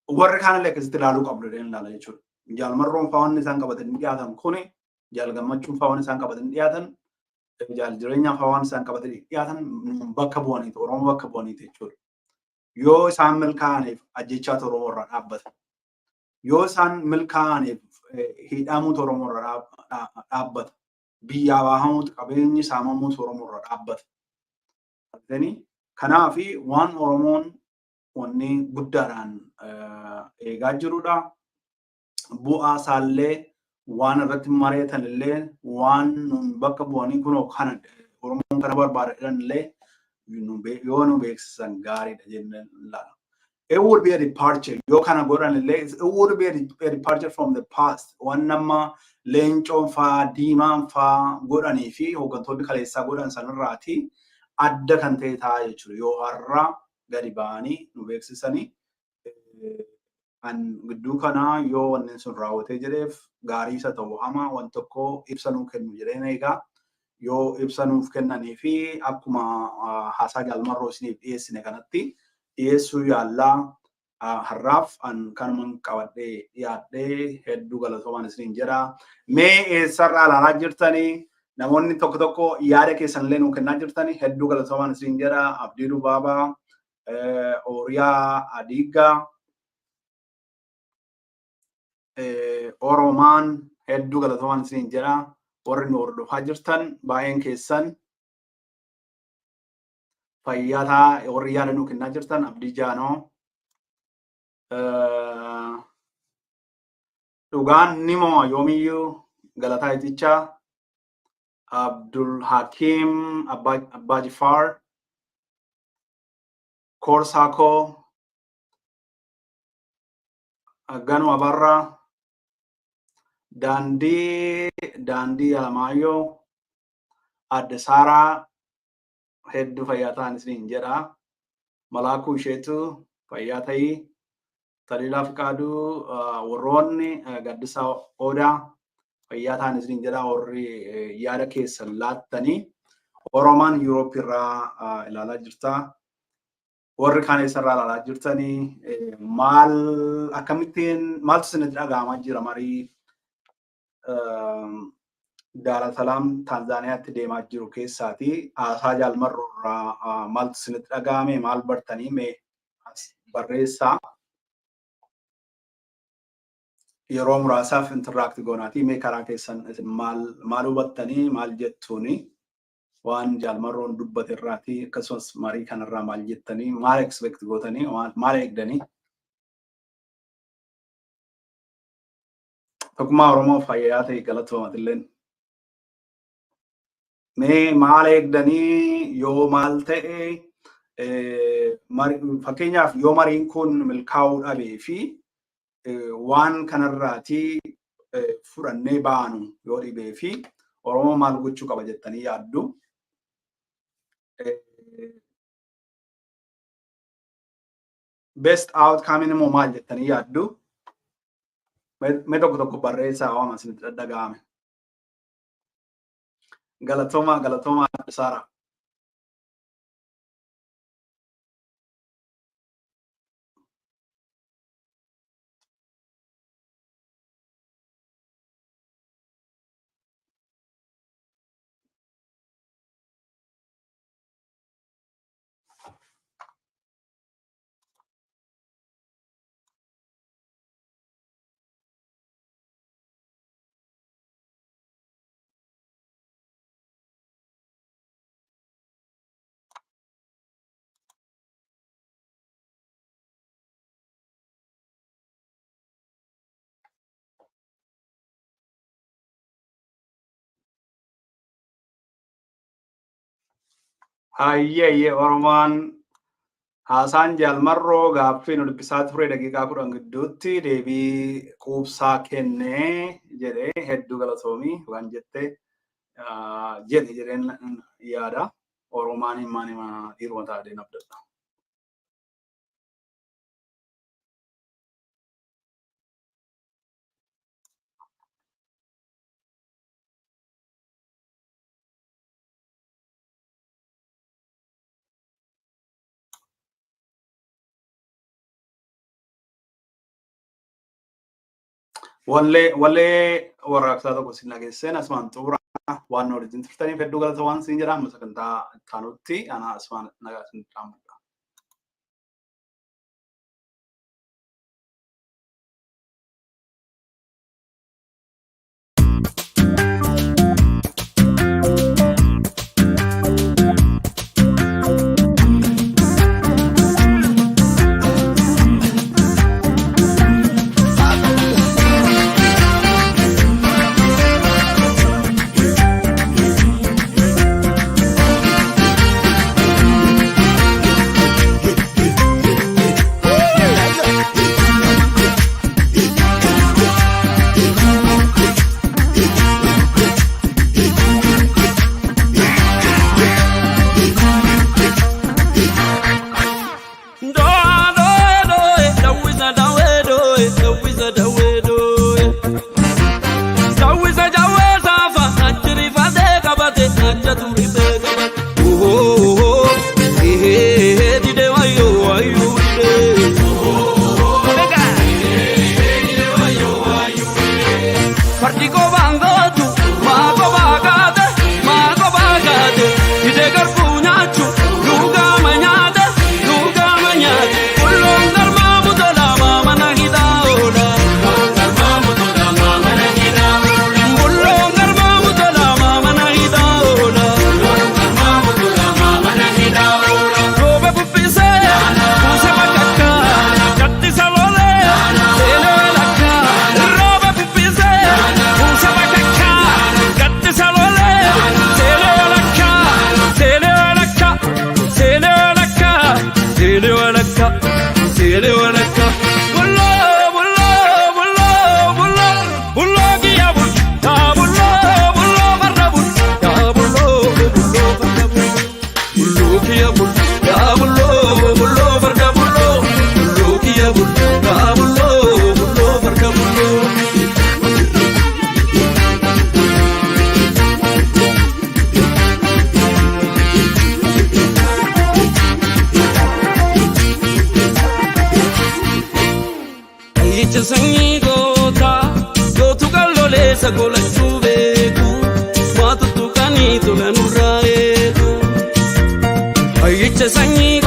warri kaanillee akkasitti ilaaluu qabdu jedheen ilaala jechuudha. Jaalmarroon fa'aa wanni isaan qabatanii dhiyaatan kuni jaal gammachuun fa'aa wanni isaan qabatanii dhiyaatan jaal jireenyaa fa'aa wanni isaan qabatanii dhiyaatan bakka bu'aniiti Oromoo bakka bu'aniiti jechuudha. Yoo isaan milkaa'aniif ajjechaa Oromoo irraa dhaabbata. Yoo isaan milkaa'aniif hidhamuutu Oromoo irraa dhaabbata. Biyyaa baafamuutu qabeenyi saamamuutu Oromoo irraa dhaabbata. Kanaaf waan Oromoon wanni guddaadhaan eegaa jirudha. Bu'aa isaallee waan irratti mari'atan illee waan bakka bu'anii kunoo kana Oromoon kana barbaadan illee yoo nu beeksisan gaariidha jennee ilaala. It would be a departure. Yoo kana godhan illee it would be a departure from the past. Waan nama leencoon fa'aa diimaan fa'aa godhanii fi hooggantoonni kaleessaa godhan sanarraati adda kan ta'e ta'a jechuudha. Yoo har'a gadi ba'anii nu beeksisanii an gidduu kanaa yoo wanni sun raawwatee jedheef gaarii isa ta'u hamaa waan tokko ibsa nuu kennu jedheen eegaa. Yoo ibsa nuuf kennanii fi akkuma haasaa jaalmarroo isiniif dhiyeessine kanatti dhiyeessuu yaallaa har'aaf an kanuman qabadhee dhiyaadhee hedduu galatoomaan isiniin jedha. Mee eessarraa ilaalaa jirtanii namoonni tokko tokko yaada keessan illee nuu kennaa jirtanii hedduu galatoomaan isiniin jedha. Abdii Dubaabaa, Ooriyaa Adiigaa, Oromaan hedduu galatoomaan isiniin jedha. Warri nu hordofaa jirtan baay'een keessan fayyataa warri yaada nuu kennaa jirtan Abdii Jaanoo dhugaan nimoo yoomiyyuu Galataa Itichaa Abdul Hakim Abbaa Jifaar Koorsaakoo Ganuu Abarraa Daandii Alamaayyoo Adde Saaraa hedduu fayyaa ta'an isiniin jedha. Malaakuu isheetu fayyaa ta'ii. Taliilaa Fiqaaduu warroonni Gaddisaa Odaa fayyaa ta'an isiniin jedha. Warri yaada keessan laattanii Oromaan Yuuroop irraa ilaalaa jirta. Warri kaan eessarraa ilaalaa jirtanii maal akkamittiin maaltu isinitti dhaga'amaa jira marii Daara Salaam Taanzaaniyaatti deemaa jiru keessaati haasaa jaalmarroo irraa maaltu isinitti dhaga'ame maal bartanii mee barreessaa yeroo muraasaaf interaakti goonaati mee karaa keessan maal hubattanii maal jettuuni waan jaalmarroon dubbate irraati akkasumas marii kanarraa maal jettanii maal expect gootanii maal eegdanii tokkummaa Oromoo fayyaa ta'e galatoomatilleen mee maal eegdanii yoo maal ta'e fakkeenyaaf yoo mariin kun milkaa'uu dhabee fi waan kanarraati fudhannee baanu yoo dhibee fi Oromoo maal gochuu qaba jettanii yaaddu. Best outcome immoo maal jettanii yaaddu. Mee tokko barreessaa waan isinitti dhaga'ame. Galatoomaa Saaraa. Hayyee Oromaan haasaan jaalmarroo gaaffii nu dubbisaa ture daqiiqaa 10 gidduutti deebii quubsaa kennee jedhee hedduu galatoomii waan jettee jedheen yaada. Oromaan himaan dhiiruma taatee nabdadha. wallee warraaqsaa tokko sin dhageesseen asumaan xumura waan waliin turtaniif hedduu galata waan siin jedhamu sagantaa taanutti ana asumaan nagaa sin dhaamadha. Sanyi